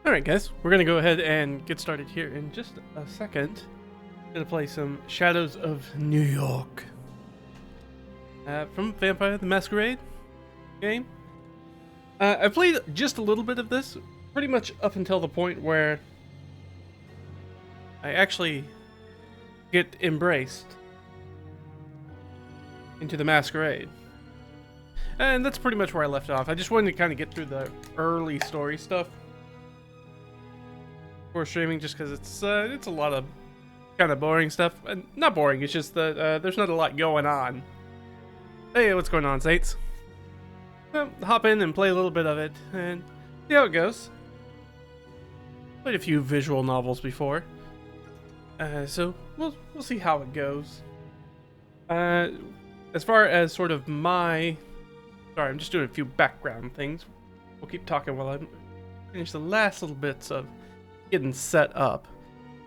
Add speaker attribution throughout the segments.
Speaker 1: Alright guys, we're gonna go ahead and get started here in just a second. Gonna play some Shadows of New York. From Vampire the Masquerade game. I played just a little bit of this, pretty much up until the point where I actually get embraced into the Masquerade. And that's pretty much where I left off. I just wanted to kind of get through the early story stuff for streaming, just because it's a lot of kind of boring stuff. And not boring, it's just that there's not a lot going on. Hey, what's going on, Saints? Well, hop in and play a little bit of it and see how it goes. Played a few visual novels before, so we'll see how it goes. As far as sort of my, sorry, I'm just doing a few background things. We'll keep talking while I finish the last little bits of getting set up.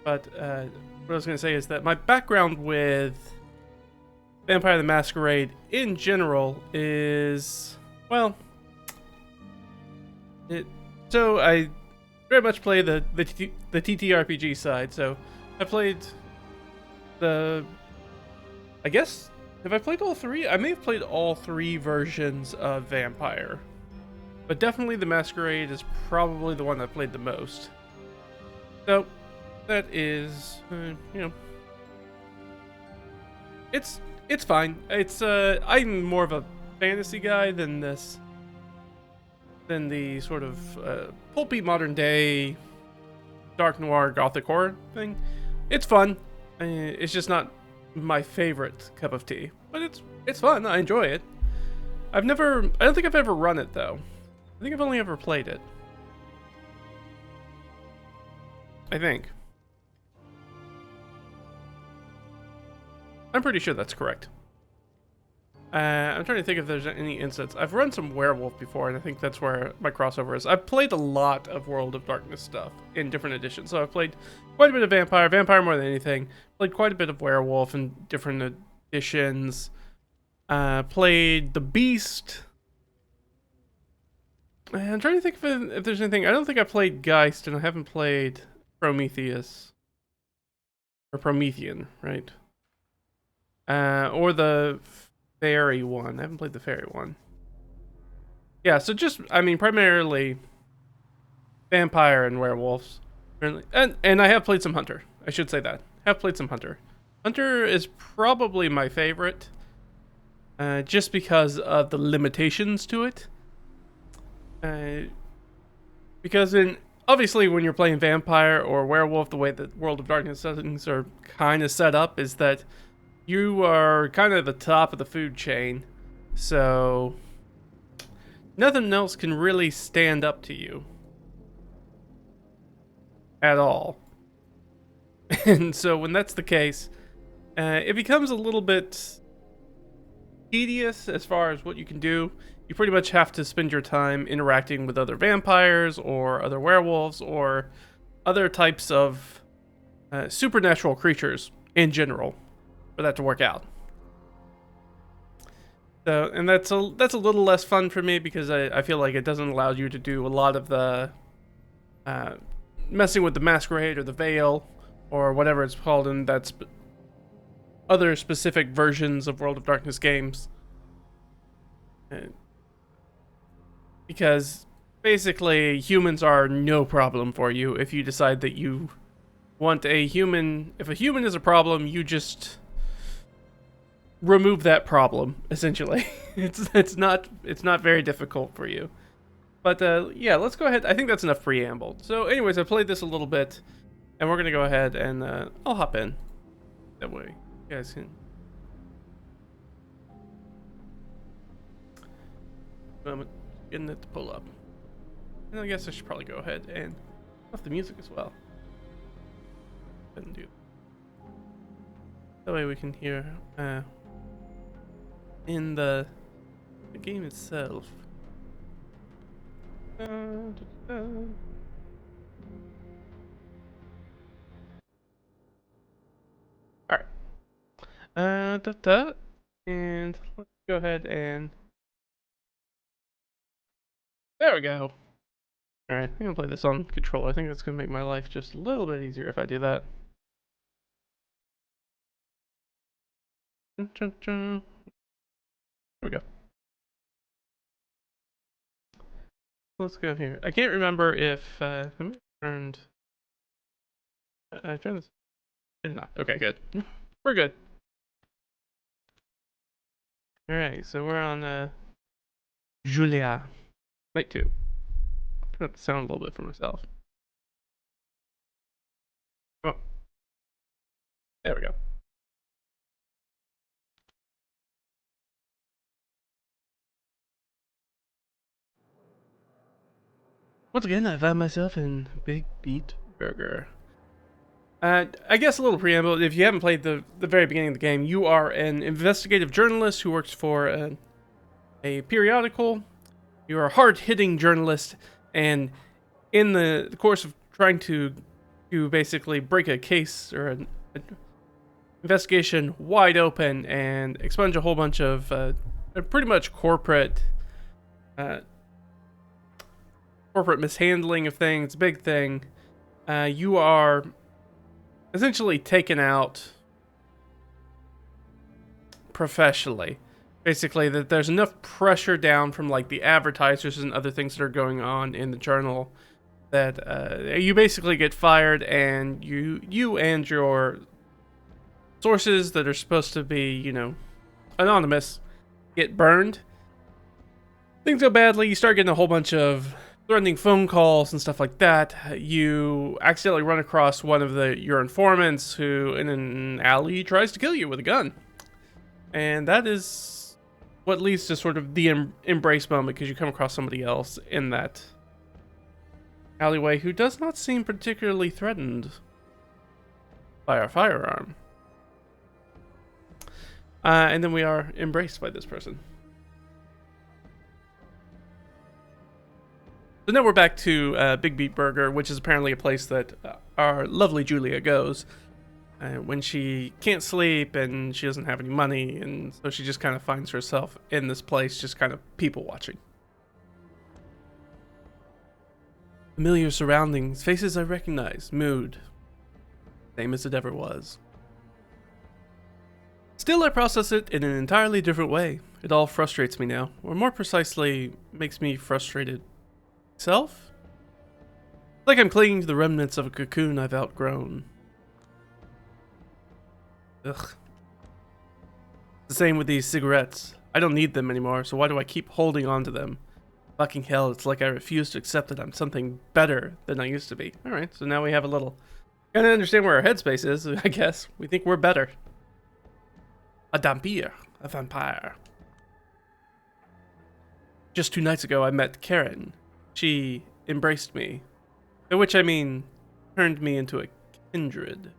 Speaker 1: But what I was going to say is that my background with Vampire the Masquerade in general is, well, so I very much play the TTRPG side. So I played I guess, have I played all three? I may have played all three versions of Vampire, but definitely the Masquerade is probably the one I played the most. So that is, it's fine. It's I'm more of a fantasy guy than the sort of pulpy modern day dark noir gothic horror thing. It's fun. It's just not my favorite cup of tea, but it's fun. I enjoy it. I don't think I've ever run it though. I think I've only ever played it. I think. I'm pretty sure that's correct. I'm trying to think if there's any instance. I've run some werewolf before, and I think that's where my crossover is. I've played a lot of World of Darkness stuff in different editions. So I've played quite a bit of Vampire more than anything. Played quite a bit of werewolf in different editions. Played the Beast. I'm trying to think if there's anything. I don't think I played Geist, and I haven't played Prometheus. Or Promethean, right? Or the fairy one. I haven't played the fairy one. Yeah, so just, I mean, primarily Vampire and werewolves. And I have played some Hunter. I should say that. Have played some Hunter. Hunter is probably my favorite. Just because of the limitations to it. Because obviously when you're playing Vampire or Werewolf, the way that World of Darkness settings are kind of set up is that you are kind of at the top of the food chain, so nothing else can really stand up to you at all. And so when that's the case, it becomes a little bit tedious as far as what you can do. You pretty much have to spend your time interacting with other vampires or other werewolves or other types of supernatural creatures in general for that to work out. So, and that's a little less fun for me because I feel like it doesn't allow you to do a lot of the messing with the Masquerade or the Veil or whatever it's called in that's other specific versions of World of Darkness games. Because basically humans are no problem for you if you decide that you want a human. If a human is a problem, you just remove that problem, essentially. it's not very difficult for you. But yeah, let's go ahead. I think that's enough preamble. So anyways, I played this a little bit, and we're gonna go ahead and I'll hop in. That way you guys can. I'm getting it to pull up. And I guess I should probably go ahead and off the music as well. And do that way we can hear in the game itself. Alright. And let's go ahead and there we go. Alright, I'm gonna play this on controller. I think that's gonna make my life just a little bit easier if I do that. There we go. Let's go here. I can't remember if I turned. I turned this. I did not. Okay, good. We're good. Alright, so we're on Julia. Night 2. Turn up the sound a little bit for myself. Oh. There we go. Once again, I found myself in Big Beat Burger. I guess a little preamble. If you haven't played the very beginning of the game, you are an investigative journalist who works for a periodical. You're a hard-hitting journalist, and in the course of trying to basically break a case or an investigation wide open and expunge a whole bunch of pretty much corporate mishandling of things, big thing, you are essentially taken out professionally. Basically, that there's enough pressure down from like the advertisers and other things that are going on in the journal that you basically get fired, and you and your sources that are supposed to be, you know, anonymous, get burned. Things go badly. You start getting a whole bunch of threatening phone calls and stuff like that. You accidentally run across one of your informants who, in an alley, tries to kill you with a gun. And that is what leads to sort of the embrace moment, because you come across somebody else in that alleyway who does not seem particularly threatened by our firearm. And then we are embraced by this person. So now we're back to Big Beat Burger, which is apparently a place that our lovely Julia goes when she can't sleep and she doesn't have any money, and so she just kind of finds herself in this place, just kind of people watching. Familiar surroundings, faces I recognize, mood, same as it ever was. Still, I process it in an entirely different way. It all frustrates me now, or more precisely, makes me frustrated. Self? Like I'm clinging to the remnants of a cocoon I've outgrown. Ugh. The same with these cigarettes. I don't need them anymore, so why do I keep holding on to them? Fucking hell, it's like I refuse to accept that I'm something better than I used to be. Alright, so now we have a little... Kinda understand where our headspace is, I guess. We think we're better. A vampire. A vampire. Just 2 nights ago I met Karen. She embraced me, by which I mean turned me into a kindred.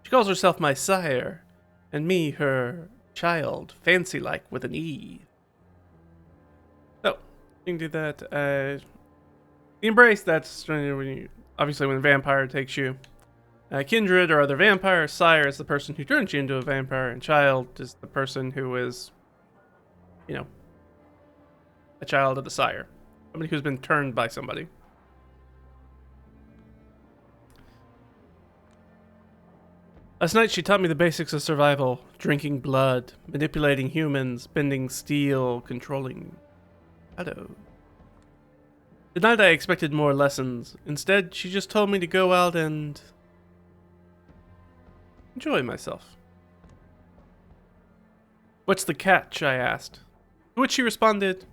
Speaker 1: She calls herself my sire, and me her child, fancy-like with an E. So, you can do that. The embrace, that's obviously when a vampire takes you. Kindred or other vampire. Sire is the person who turns you into a vampire, and child is the person who is, you know, a child of the sire. Somebody who's been turned by somebody. Last night she taught me the basics of survival. Drinking blood, manipulating humans, bending steel, controlling shadow. The night I expected more lessons. Instead, she just told me to go out and enjoy myself. What's the catch? I asked. To which she responded,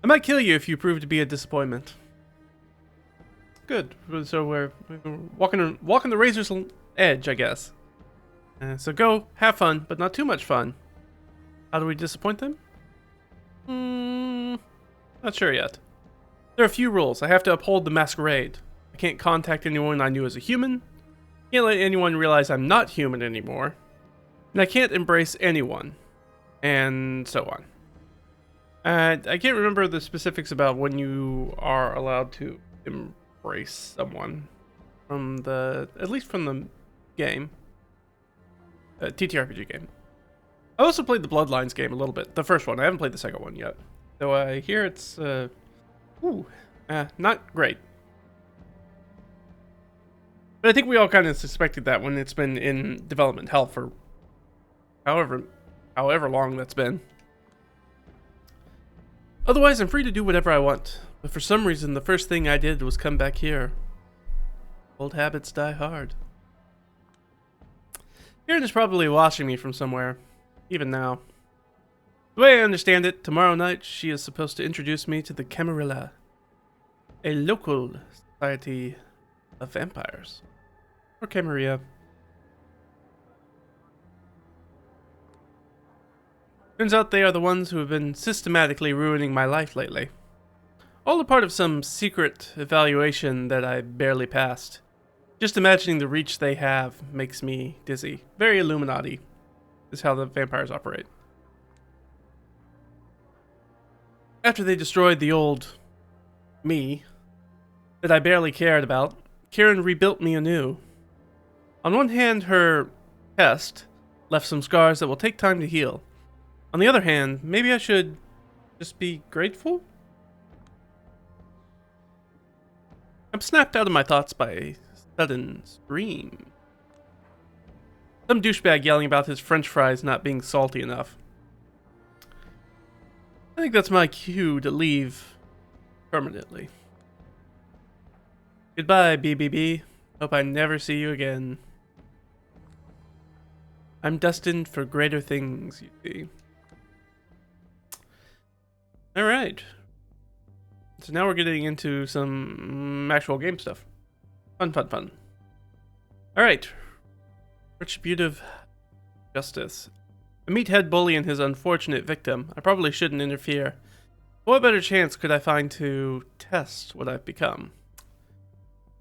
Speaker 1: I might kill you if you prove to be a disappointment. Good. So we're walking the razor's edge, I guess. So go, have fun, but not too much fun. How do we disappoint them? Not sure yet. There are a few rules. I have to uphold the Masquerade. I can't contact anyone I knew as a human. Can't let anyone realize I'm not human anymore. And I can't embrace anyone. And so on. I can't remember the specifics about when you are allowed to embrace someone from at least from the game, TTRPG game. I also played the Bloodlines game a little bit, the first one. I haven't played the second one yet, though I hear it's Not great. But I think we all kind of suspected that when it's been in development hell for however long that's been. Otherwise, I'm free to do whatever I want. But for some reason, the first thing I did was come back here. Old habits die hard. Karen is probably watching me from somewhere, even now. The way I understand it, tomorrow night she is supposed to introduce me to the Camarilla, a local society of vampires. Or Camarilla. Turns out they are the ones who have been systematically ruining my life lately. All a part of some secret evaluation that I barely passed. Just imagining the reach they have makes me dizzy. Very Illuminati is how the vampires operate. After they destroyed the old me that I barely cared about, Karen rebuilt me anew. On one hand, her test left some scars that will take time to heal. On the other hand, maybe I should just be grateful? I'm snapped out of my thoughts by a sudden scream. Some douchebag yelling about his french fries not being salty enough. I think that's my cue to leave permanently. Goodbye, BBB. Hope I never see you again. I'm destined for greater things, you see. Alright. So now we're getting into some actual game stuff. Fun. Alright. Retributive justice. A meathead bully and his unfortunate victim. I probably shouldn't interfere. What better chance could I find to test what I've become?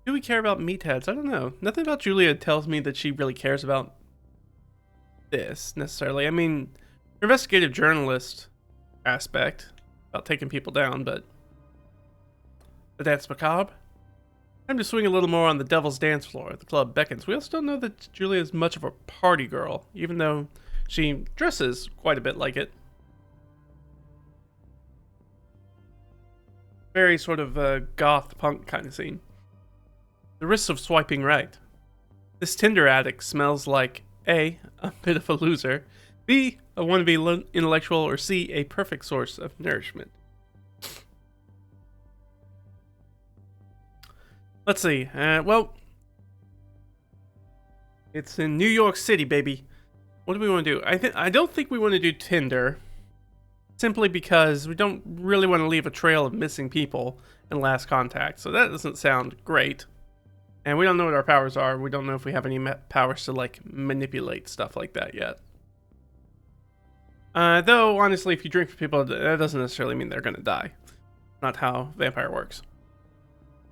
Speaker 1: Do we care about meatheads? I don't know. Nothing about Julia tells me that she really cares about this, necessarily. I mean, investigative journalist aspect about taking people down, but the dance macabre? Time to swing a little more on the devil's dance floor. The club beckons. We also don't know that Julia is much of a party girl, even though she dresses quite a bit like it. Very sort of goth punk kind of scene. The risks of swiping right. This Tinder addict smells like A, a bit of a loser, B, a wannabe intellectual, or C, a perfect source of nourishment. Let's see. Well, it's in New York City, baby. What do we want to do? I don't think we want to do Tinder, simply because we don't really want to leave a trail of missing people in last contact. So that doesn't sound great. And we don't know what our powers are. We don't know if we have any powers to like manipulate stuff like that yet. Though honestly, if you drink for people, that doesn't necessarily mean they're gonna die. Not how vampire works.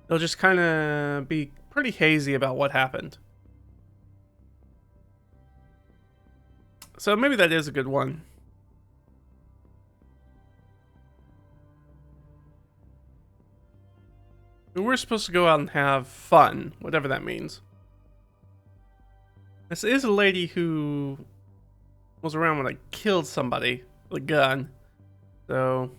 Speaker 1: They'll just kind of be pretty hazy about what happened. So maybe that is a good one. We're supposed to go out and have fun, whatever that means. This is a lady who was around when I killed somebody with a gun. So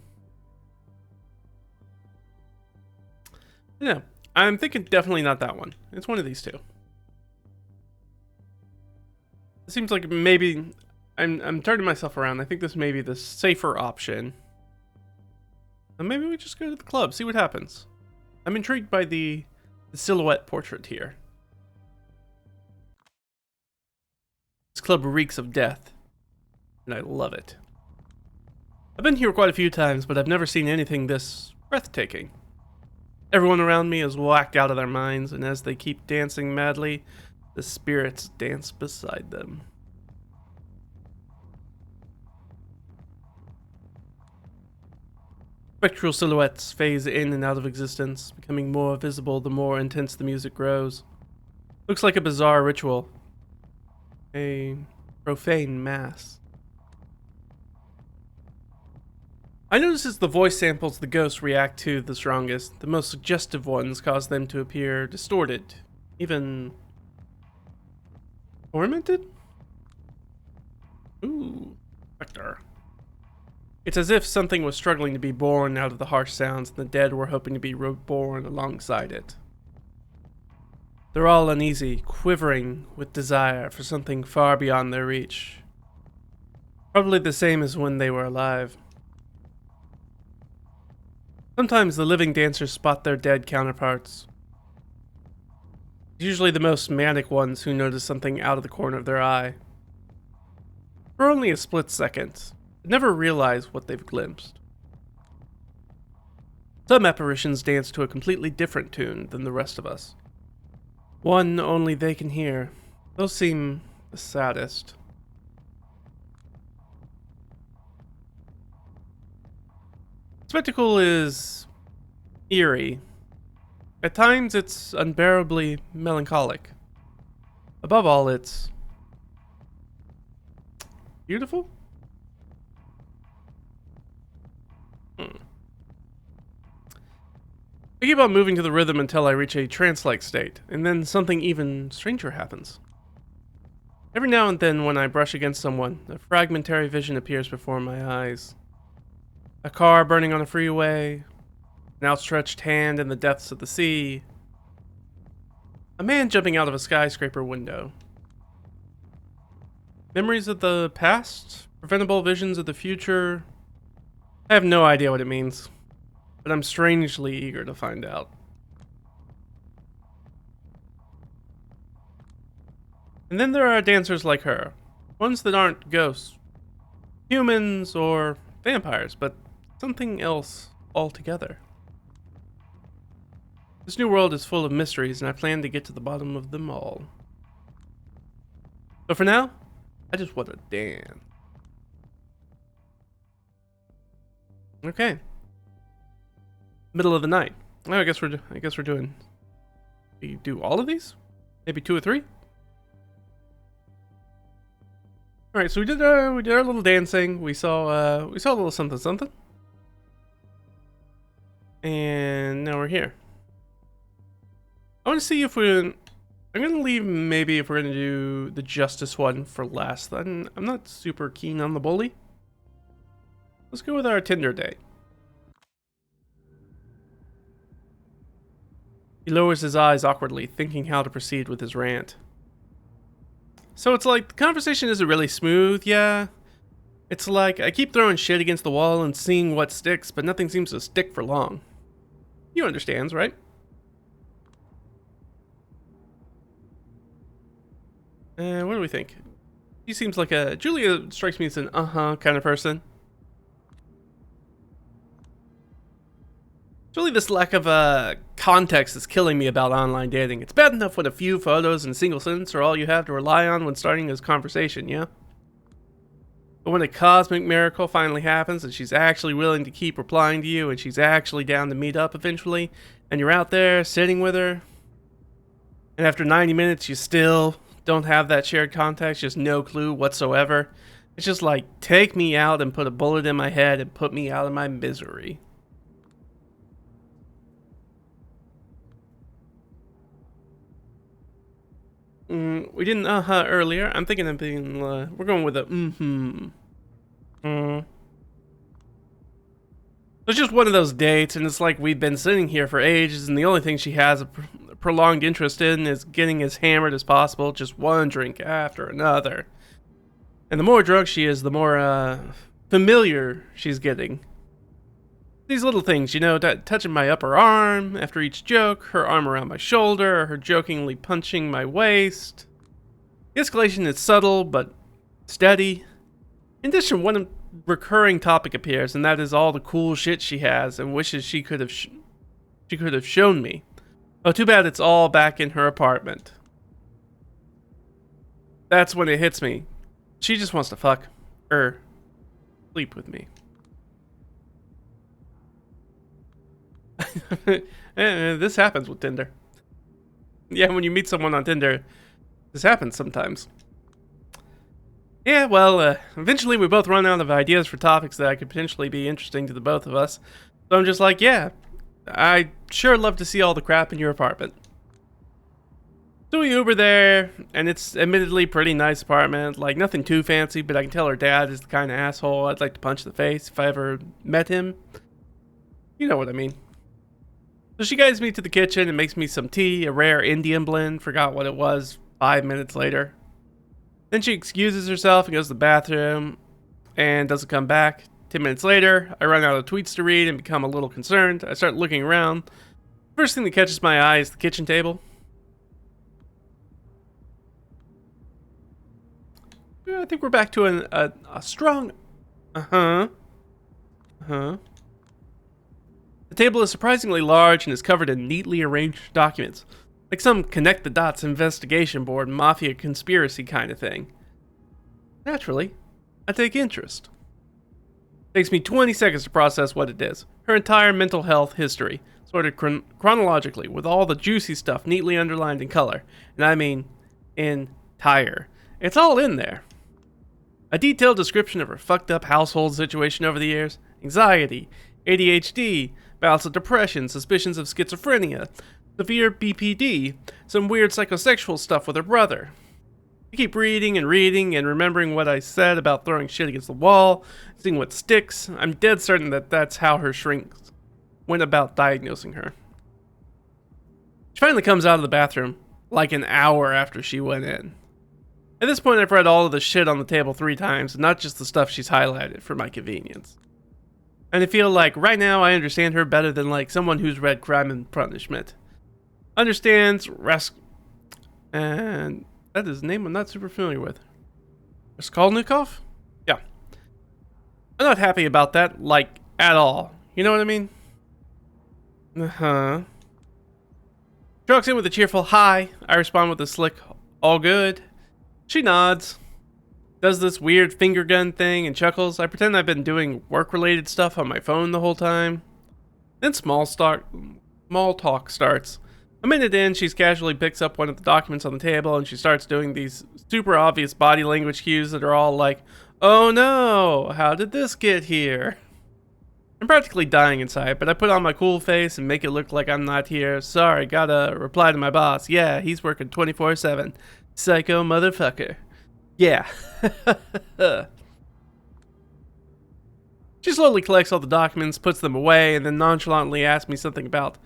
Speaker 1: yeah, I'm thinking definitely not that one. It's one of these two. It seems like maybe I'm turning myself around. I think this may be the safer option. And maybe we just go to the club, see what happens. I'm intrigued by the silhouette portrait here. This club reeks of death, and I love it. I've been here quite a few times, but I've never seen anything this breathtaking. Everyone around me is whacked out of their minds, and as they keep dancing madly, the spirits dance beside them. Spectral silhouettes phase in and out of existence, becoming more visible the more intense the music grows. Looks like a bizarre ritual. A profane mass. I notice as the voice samples the ghosts react to the strongest, the most suggestive ones cause them to appear distorted, even tormented? Ooh, Spectre. It's as if something was struggling to be born out of the harsh sounds and the dead were hoping to be reborn alongside it. They're all uneasy, quivering with desire for something far beyond their reach. Probably the same as when they were alive. Sometimes the living dancers spot their dead counterparts. Usually the most manic ones who notice something out of the corner of their eye. For only a split second, but never realize what they've glimpsed. Some apparitions dance to a completely different tune than the rest of us. One only they can hear. Those seem the saddest. Spectacle is eerie. At times it's unbearably melancholic. Above all, it's beautiful? I keep on moving to the rhythm until I reach a trance-like state, and then something even stranger happens. Every now and then when I brush against someone, a fragmentary vision appears before my eyes. A car burning on a freeway, an outstretched hand in the depths of the sea, a man jumping out of a skyscraper window. Memories of the past? Preventable visions of the future? I have no idea what it means, but I'm strangely eager to find out. And then there are dancers like her, ones that aren't ghosts, humans, or vampires, but something else altogether. This new world is full of mysteries, and I plan to get to the bottom of them all. But for now, I just want to dance. Okay. Middle of the night. Oh, I guess we're doing. We do all of these? Maybe 2 or 3? All right, so we did our little dancing. We saw a little something something, and now we're here. I want to see if I'm gonna leave maybe if we're gonna do the justice one for last. Then I'm not super keen on the bully. Let's go with our Tinder date. He lowers his eyes awkwardly, thinking how to proceed with his rant. So it's like, the conversation isn't really smooth, yeah? It's like, I keep throwing shit against the wall and seeing what sticks, but nothing seems to stick for long. You understands, right? What do we think? He seems like Julia strikes me as an kind of person. It's really this lack of context that's killing me about online dating. It's bad enough when a few photos and a single sentence are all you have to rely on when starting this conversation, yeah? But when a cosmic miracle finally happens and she's actually willing to keep replying to you and she's actually down to meet up eventually, and you're out there sitting with her, and after 90 minutes you still don't have that shared context, just no clue whatsoever, it's just like, take me out and put a bullet in my head and put me out of my misery. We didn't earlier. I'm thinking of being, we're going with a It's just one of those dates, and it's like we've been sitting here for ages, and the only thing she has a prolonged interest in is getting as hammered as possible, just one drink after another. And the more drunk she is, the more familiar she's getting. These little things, you know, touching my upper arm after each joke, her arm around my shoulder, her jokingly punching my waist. The escalation is subtle, but steady. In addition, one recurring topic appears, and that is all the cool shit she has and wishes she could have shown me. Oh, too bad it's all back in her apartment. That's when it hits me. She just wants to fuck. Sleep with me. This happens with Tinder. Yeah, when you meet someone on Tinder, this happens sometimes. Yeah, well, eventually we both run out of ideas for topics that could potentially be interesting to the both of us. So I'm just like, yeah, I'd sure love to see all the crap in your apartment. So we Uber there, and it's admittedly pretty nice apartment. Like, nothing too fancy, but I can tell her dad is the kind of asshole I'd like to punch in the face if I ever met him. You know what I mean. So she guides me to the kitchen and makes me some tea, a rare Indian blend. Forgot what it was 5 minutes later. Then she excuses herself and goes to the bathroom and doesn't come back. 10 minutes later, I run out of tweets to read and become a little concerned. I start looking around. First thing that catches my eye is the kitchen table. Yeah, I think we're back to a strong... The table is surprisingly large and is covered in neatly arranged documents. Like some connect the dots investigation board, mafia conspiracy kind of thing. Naturally, I take interest. It takes me 20 seconds to process what it is. Her entire mental health history, sorted chronologically, with all the juicy stuff neatly underlined in color. And I mean, entire. It's all in there. A detailed description of her fucked up household situation over the years. Anxiety, ADHD, bouts of depression, suspicions of schizophrenia, severe BPD, some weird psychosexual stuff with her brother. I keep reading and remembering what I said about throwing shit against the wall, seeing what sticks. I'm dead certain that that's how her shrink went about diagnosing her. She finally comes out of the bathroom, like an hour after she went in. At this point, I've read all of the shit on the table 3 times, not just the stuff she's highlighted for my convenience. And I feel like right now I understand her better than like someone who's read Crime and Punishment. Understands and that is a name I'm not super familiar with. Raskolnikov? Yeah. I'm not happy about that, like, at all. You know what I mean? She walks in with a cheerful hi. I respond with a slick, all good. She nods, does this weird finger gun thing and chuckles. I pretend I've been doing work-related stuff on my phone the whole time. Then small talk starts. A minute in, she casually picks up one of the documents on the table and she starts doing these super obvious body language cues that are all like, oh no, how did this get here? I'm practically dying inside, but I put on my cool face and make it look like I'm not here. Sorry, gotta reply to my boss. Yeah, he's working 24/7. Psycho motherfucker. Yeah. She slowly collects all the documents, puts them away, and then nonchalantly asks me something about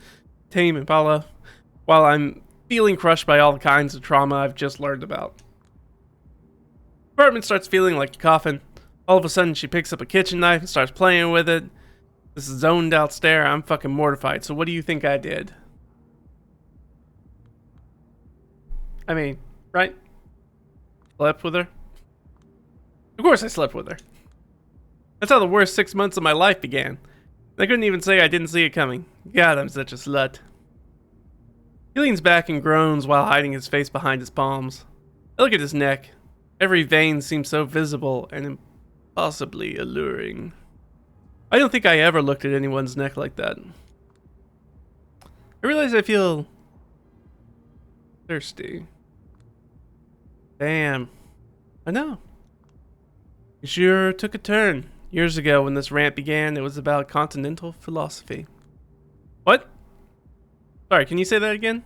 Speaker 1: Tame Impala, while I'm feeling crushed by all the kinds of trauma I've just learned about. The apartment starts feeling like a coffin. All of a sudden, she picks up a kitchen knife and starts playing with it. This zoned out stare, I'm fucking mortified, so what do you think I did? I mean, right? Slept with her? Of course I slept with her. That's how the worst 6 months of my life began. I couldn't even say I didn't see it coming. God, I'm such a slut. He leans back and groans while hiding his face behind his palms. I look at his neck. Every vein seems so visible and impossibly alluring. I don't think I ever looked at anyone's neck like that. I realize I feel thirsty. Damn. I know. It sure took a turn. Years ago when this rant began, it was about continental philosophy. What? Sorry, can you say that again?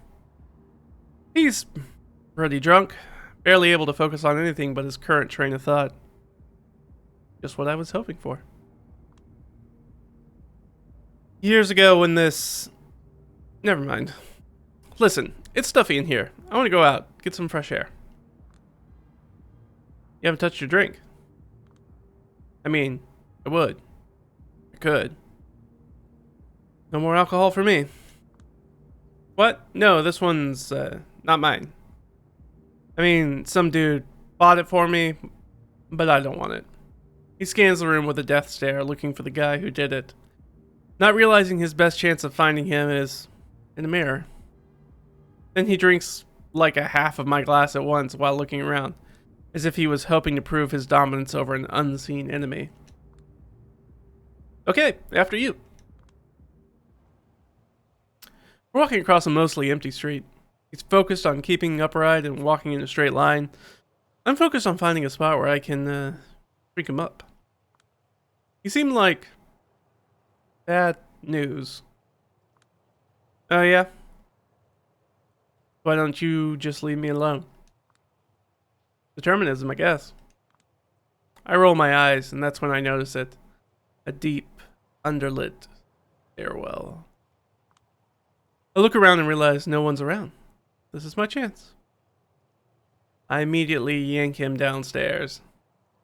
Speaker 1: He's pretty drunk, barely able to focus on anything but his current train of thought. Just what I was hoping for. Years ago when this... Never mind. Listen, it's stuffy in here. I want to go out, get some fresh air. You haven't touched your drink. I mean, I would. I could. No more alcohol for me. What? No, this one's not mine. I mean, some dude bought it for me, but I don't want it. He scans the room with a death stare, looking for the guy who did it. Not realizing his best chance of finding him is in the mirror. Then he drinks like a half of my glass at once while looking around, as if he was hoping to prove his dominance over an unseen enemy. Okay, after you. We're walking across a mostly empty street. He's focused on keeping upright and walking in a straight line. I'm focused on finding a spot where I can freak him up. He seemed like bad news. Oh yeah? Why don't you just leave me alone? Determinism, I guess. I roll my eyes, and that's when I notice it. A deep, underlit stairwell. I look around and realize no one's around. This is my chance. I immediately yank him downstairs.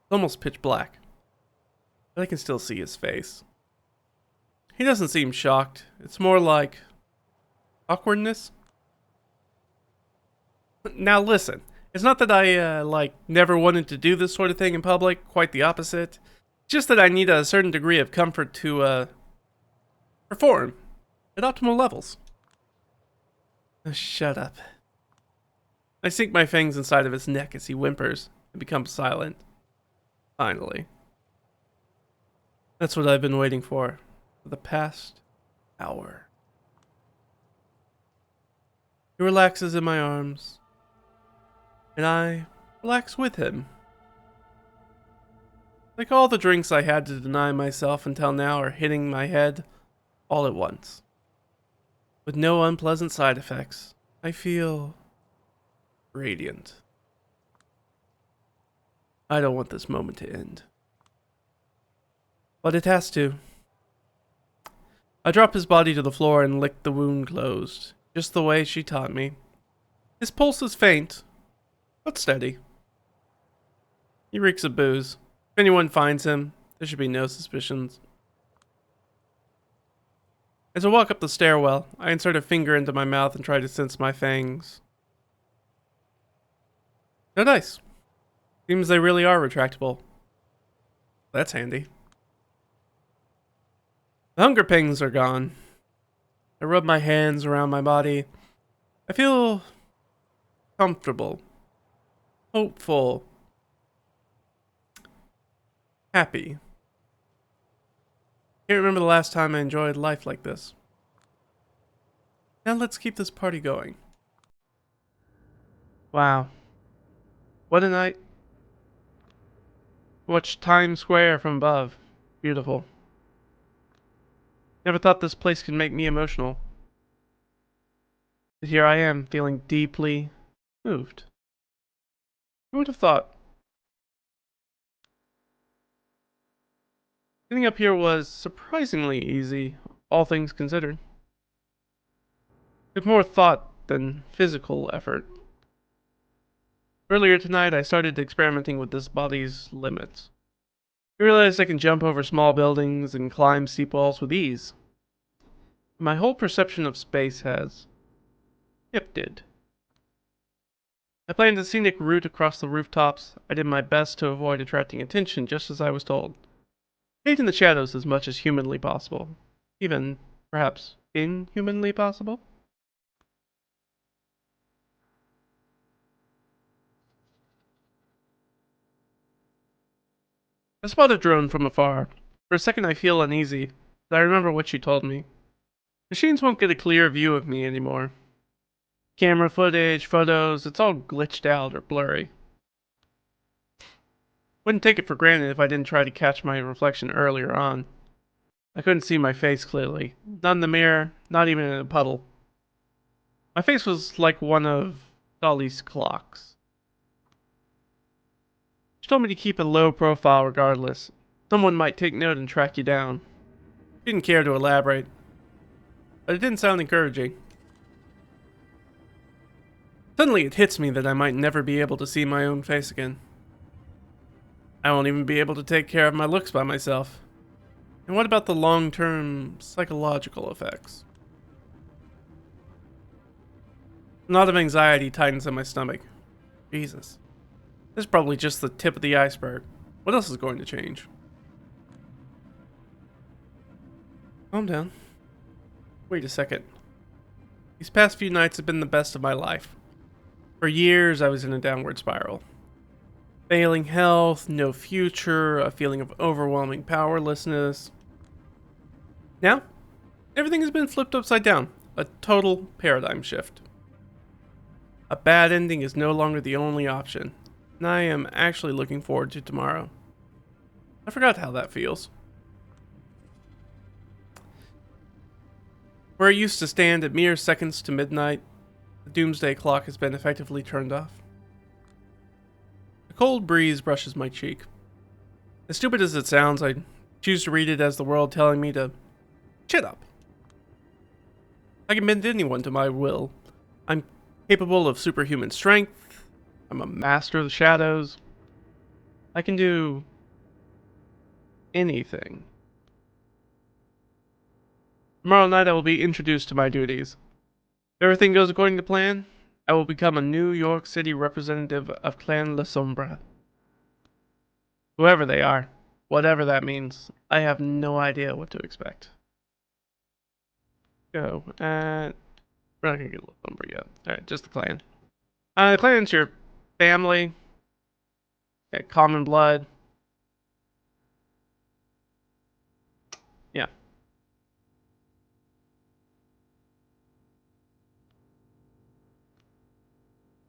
Speaker 1: It's almost pitch black, but I can still see his face. He doesn't seem shocked. It's more like awkwardness. Now listen, it's not that I never wanted to do this sort of thing in public. Quite the opposite. Just that I need a certain degree of comfort to perform at optimal levels. Oh, shut up. I sink my fangs inside of his neck as he whimpers and becomes silent. Finally. That's what I've been waiting for the past hour. He relaxes in my arms, and I relax with him. Like all the drinks I had to deny myself until now are hitting my head all at once. With no unpleasant side effects, I feel radiant. I don't want this moment to end. But it has to. I drop his body to the floor and lick the wound closed, just the way she taught me. His pulse is faint, but steady. He reeks of booze. If anyone finds him, there should be no suspicions. As I walk up the stairwell, I insert a finger into my mouth and try to sense my fangs. No dice. Seems they really are retractable. That's handy. The hunger pangs are gone. I rub my hands around my body. I feel comfortable, hopeful, happy. Can't remember the last time I enjoyed life like this. Now let's keep this party going. Wow. What a night. Watch Times Square from above. Beautiful. Never thought this place could make me emotional. But here I am, feeling deeply moved. Who would have thought? Getting up here was surprisingly easy, all things considered. With more thought than physical effort. Earlier tonight, I started experimenting with this body's limits. I realized I can jump over small buildings and climb steep walls with ease. My whole perception of space has shifted. I planned a scenic route across the rooftops. I did my best to avoid attracting attention, just as I was told. Stayed in the shadows as much as humanly possible. Even, perhaps, inhumanly possible? I spot a drone from afar. For a second I feel uneasy, but I remember what she told me. Machines won't get a clear view of me anymore. Camera footage, photos, it's all glitched out or blurry. Wouldn't take it for granted if I didn't try to catch my reflection earlier on. I couldn't see my face clearly. Not in the mirror, not even in a puddle. My face was like one of Dolly's clocks. She told me to keep a low profile regardless. Someone might take note and track you down. She didn't care to elaborate, but it didn't sound encouraging. Suddenly it hits me that I might never be able to see my own face again. I won't even be able to take care of my looks by myself. And what about the long-term psychological effects? A lot of anxiety tightens in my stomach. Jesus. This is probably just the tip of the iceberg. What else is going to change? Calm down. Wait a second. These past few nights have been the best of my life. For years, I was in a downward spiral. Failing health, no future, a feeling of overwhelming powerlessness. Now, everything has been flipped upside down. A total paradigm shift. A bad ending is no longer the only option, and I am actually looking forward to tomorrow. I forgot how that feels. Where I used to stand at mere seconds to midnight, The doomsday clock has been effectively turned off. A cold breeze brushes my cheek. As stupid as it sounds, I choose to read it as the world telling me to shut up. I can bend anyone to my will. I'm capable of superhuman strength. I'm a master of the shadows. I can do anything. Tomorrow night I will be introduced to my duties. If everything goes according to plan, I will become a New York City representative of Clan La Sombra. Whoever they are, whatever that means, I have no idea what to expect. Go. We're not gonna get La Sombra yet. Alright, just the clan. The clan's your family. Common blood. Yeah.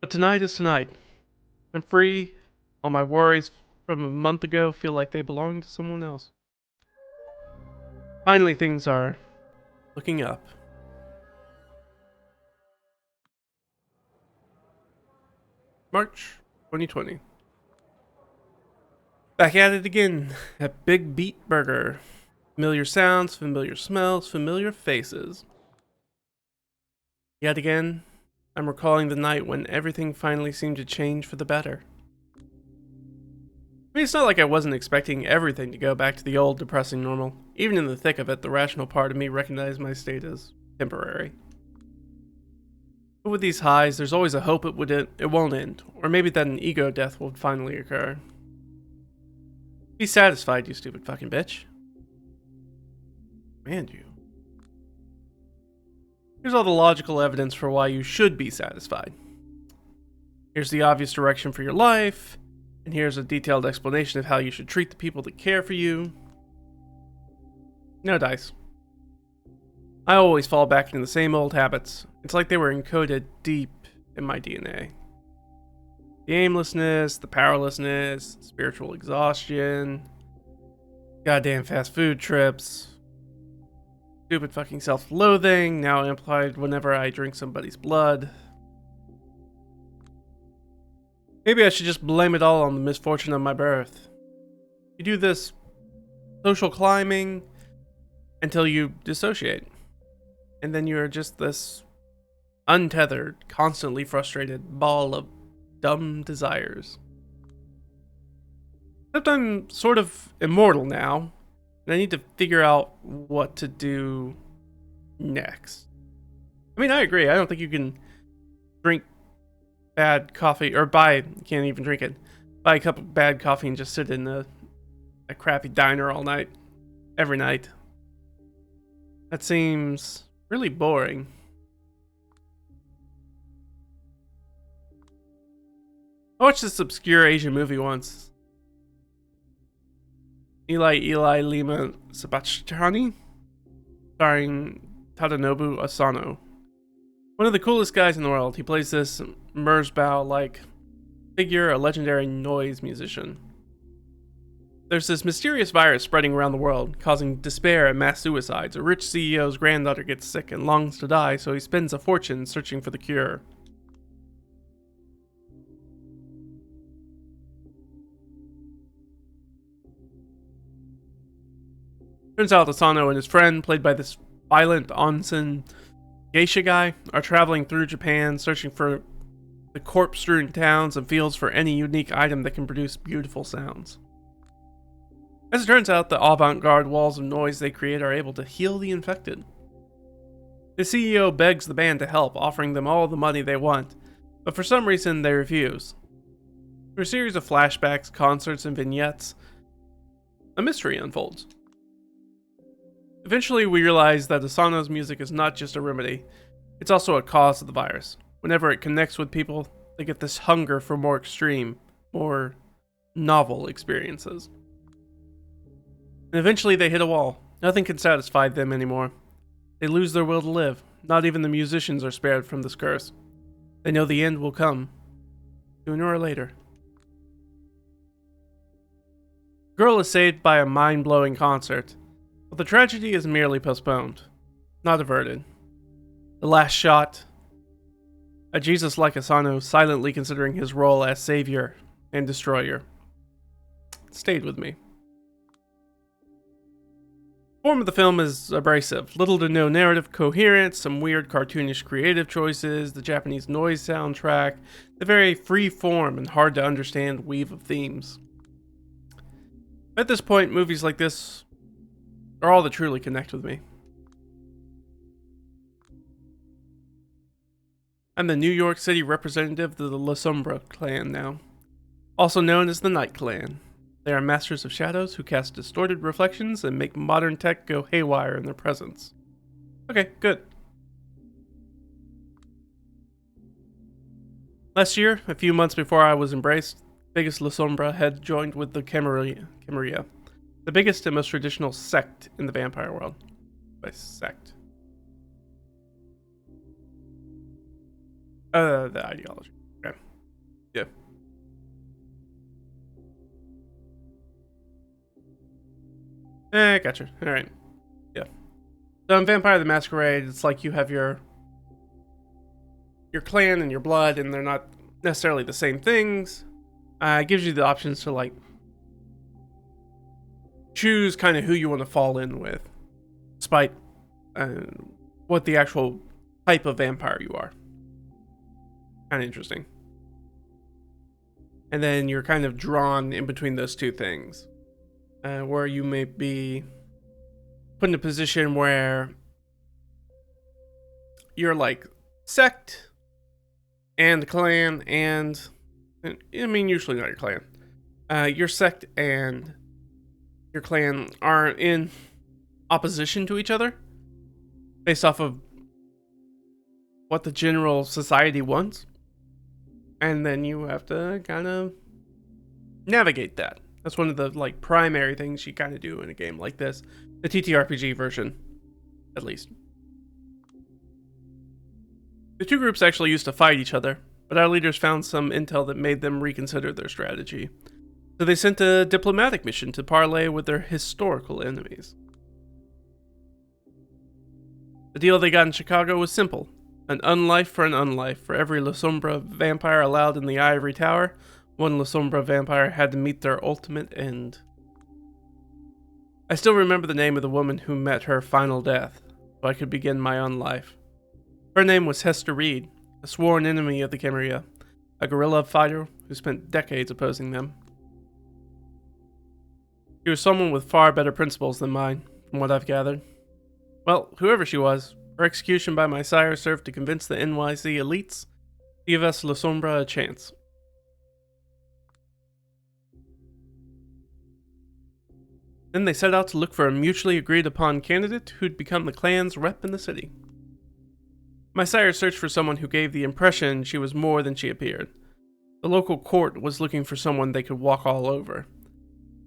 Speaker 1: But tonight is tonight. I'm free. All my worries from a month ago feel like they belong to someone else. Finally, things are looking up. March 2020. Back at it again at Big Beat Burger. Familiar sounds, familiar smells, familiar faces. Yet again, I'm recalling the night when everything finally seemed to change for the better. I mean, it's not like I wasn't expecting everything to go back to the old depressing normal. Even in the thick of it, the rational part of me recognized my state as temporary. But with these highs, there's always a hope it won't end, or maybe that an ego death will finally occur. Be satisfied, you stupid fucking bitch. Command you. Here's all the logical evidence for why you should be satisfied. Here's the obvious direction for your life, and here's a detailed explanation of how you should treat the people that care for you. No dice. I always fall back into the same old habits. It's like they were encoded deep in my DNA. The aimlessness, the powerlessness, spiritual exhaustion, goddamn fast food trips, stupid fucking self-loathing, now implied whenever I drink somebody's blood. Maybe I should just blame it all on the misfortune of my birth. You do this social climbing until you dissociate. And then you're just this untethered, constantly frustrated ball of dumb desires. Except I'm sort of immortal now, and I need to figure out what to do next. I mean, I agree. I don't think you can drink bad coffee, or you can't even drink it. Buy a cup of bad coffee and just sit in a crappy diner all night, every night. That seems really boring. I watched this obscure Asian movie once. Eli Lima Sabachthani, starring Tadanobu Asano. One of the coolest guys in the world. He plays this Merzbow-like figure, a legendary noise musician. There's this mysterious virus spreading around the world, causing despair and mass suicides. A rich CEO's granddaughter gets sick and longs to die, so he spends a fortune searching for the cure. Turns out Asano and his friend, played by this violent onsen geisha guy, are traveling through Japan, searching for the corpse-strewn towns and fields for any unique item that can produce beautiful sounds. As it turns out, the avant-garde walls of noise they create are able to heal the infected. The CEO begs the band to help, offering them all the money they want, but for some reason they refuse. Through a series of flashbacks, concerts, and vignettes, a mystery unfolds. Eventually, we realize that Asano's music is not just a remedy, it's also a cause of the virus. Whenever it connects with people, they get this hunger for more extreme, more novel experiences. And eventually they hit a wall. Nothing can satisfy them anymore. They lose their will to live. Not even the musicians are spared from this curse. They know the end will come, sooner or later. The girl is saved by a mind-blowing concert, but the tragedy is merely postponed, not averted. The last shot A Jesus-like Asano silently considering his role as savior and destroyer. It stayed with me. The form of the film is abrasive. Little to no narrative coherence, some weird cartoonish creative choices, the Japanese noise soundtrack, the very free form and hard to understand weave of themes. At this point, movies like this are all that truly connect with me. I'm the New York City representative of the La Sombra clan now, also known as the Night Clan. They are masters of shadows who cast distorted reflections and make modern tech go haywire in their presence. Okay, good. Last year, a few months before I was embraced, the biggest La Sombra had joined with the Camarilla, the biggest and most traditional sect in the vampire world. By sect. The ideology. Okay. Yeah. Gotcha. Alright. Yeah. So in Vampire the Masquerade, it's like you have your clan and your blood, and they're not necessarily the same things. It gives you the options to, like, choose kind of who you want to fall in with, despite what the actual type of vampire you are. Kind of interesting. And then you're kind of drawn in between those two things. Where you may be put in a position where you're like sect and clan and, I mean, usually not your clan. Your sect and your clan are in opposition to each other based off of what the general society wants. And then you have to kind of navigate that. That's one of the, like, primary things you kind of do in a game like this. The TTRPG version, at least. The two groups actually used to fight each other, but our leaders found some intel that made them reconsider their strategy. So they sent a diplomatic mission to parley with their historical enemies. The deal they got in Chicago was simple. An unlife for an unlife. For every La Sombra vampire allowed in the Ivory Tower, one La Sombra vampire had to meet their ultimate end. I still remember the name of the woman who met her final death, so I could begin my own life. Her name was Hester Reed, a sworn enemy of the Camarilla, a guerrilla fighter who spent decades opposing them. She was someone with far better principles than mine, from what I've gathered. Well, whoever she was, her execution by my sire served to convince the NYC elites to give us La Sombra a chance. Then they set out to look for a mutually agreed upon candidate who'd become the clan's rep in the city. My sire searched for someone who gave the impression she was more than she appeared. The local court was looking for someone they could walk all over.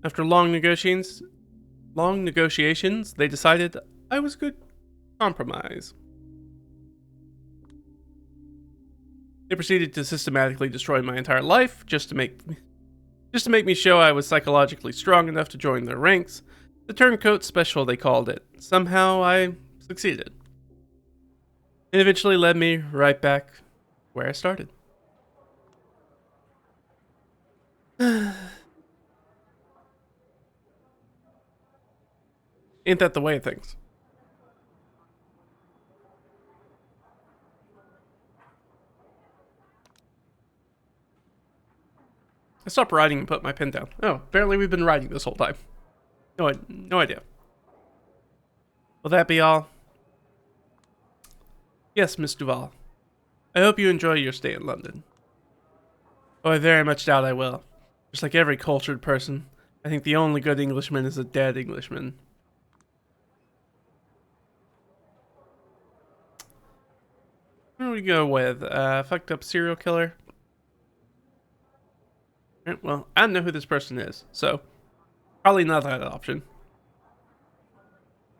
Speaker 1: After long negotiations, they decided I was a good compromise. They proceeded to systematically destroy my entire life just to make me show I was psychologically strong enough to join their ranks. The turncoat special, they called it. Somehow I succeeded. It eventually led me right back where I started. Ain't that the way of things? I stopped writing and put my pen down. Oh, apparently we've been writing this whole time. No idea. Will that be all? Yes, Miss Duval. I hope you enjoy your stay in London. Oh, I very much doubt I will. Just like every cultured person, I think the only good Englishman is a dead Englishman. Where do we go with? Fucked up serial killer? Right, well, I don't know who this person is, so probably not that option.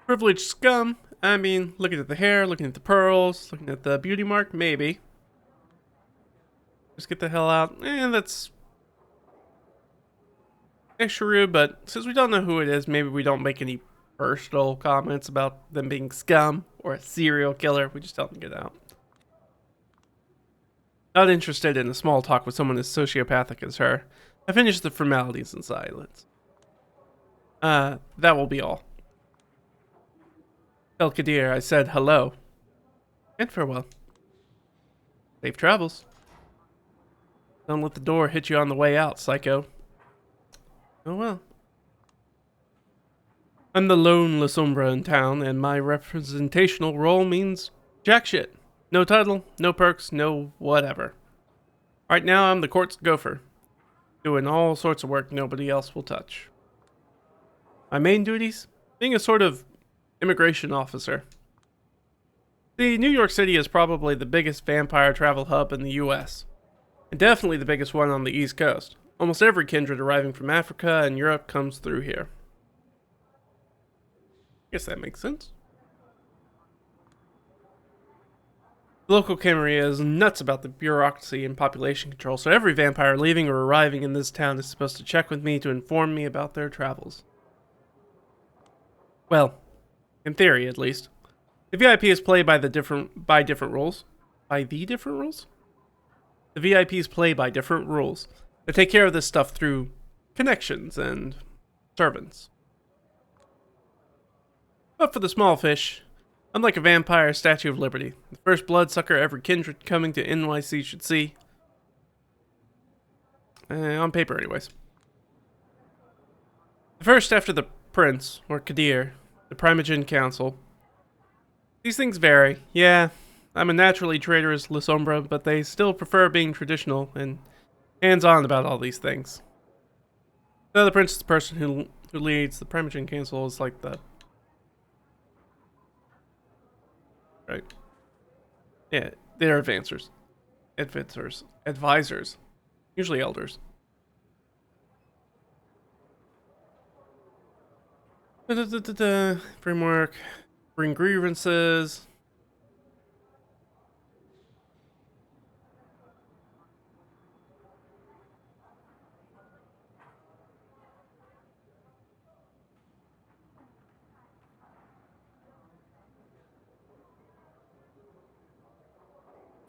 Speaker 1: Privileged scum? I mean, looking at the hair, looking at the pearls, looking at the beauty mark, maybe. Just get the hell out. That's extra rude, but since we don't know who it is, maybe we don't make any personal comments about them being scum or a serial killer. We just tell them to get out. Not interested in a small talk with someone as sociopathic as her. I finished the formalities in silence. That will be all. Tell Kadir I said hello. And farewell. Safe travels. Don't let the door hit you on the way out, psycho. Oh well. I'm the lone La Sombra in town, and my representational role means jack shit. No title, no perks, no whatever. Right now, I'm the court's gopher, doing all sorts of work nobody else will touch. My main duties? Being a sort of immigration officer. See, New York City is probably the biggest vampire travel hub in the US, and definitely the biggest one on the East Coast. Almost every kindred arriving from Africa and Europe comes through here. Guess that makes sense. The local Camarilla is nuts about the bureaucracy and population control, so every vampire leaving or arriving in this town is supposed to check with me to inform me about their travels. Well, in theory at least. The VIP is played by different rules. By the different rules? The VIPs play by different rules. They take care of this stuff through connections and servants. But for the small fish, I'm like a vampire Statue of Liberty. The first bloodsucker every kindred coming to NYC should see. On paper, anyways. The first after the Prince, or Kadir, the Primogen Council. These things vary. Yeah, I'm a naturally traitorous La Sombra, but they still prefer being traditional and hands-on about all these things. So the Prince is the person who leads. The Primogen Council is like the... Right. Yeah, they're advisors. Advisors. Usually elders. Framework. Bring grievances.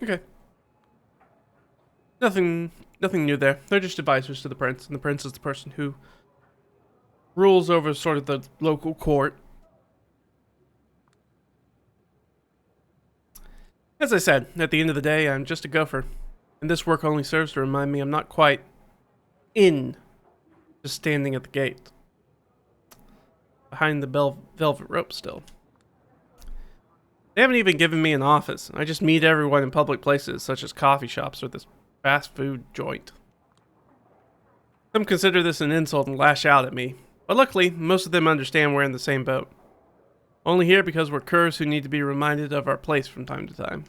Speaker 1: Okay. Nothing new there. They're just advisors to the prince, and the prince is the person who rules over sort of the local court. As I said, at the end of the day, I'm just a gopher, and this work only serves to remind me I'm not quite in, just standing at the gate, behind the velvet rope still. They haven't even given me an office. I just meet everyone in public places, such as coffee shops or this fast food joint. Some consider this an insult and lash out at me, but luckily, most of them understand we're in the same boat. Only here because we're curs who need to be reminded of our place from time to time.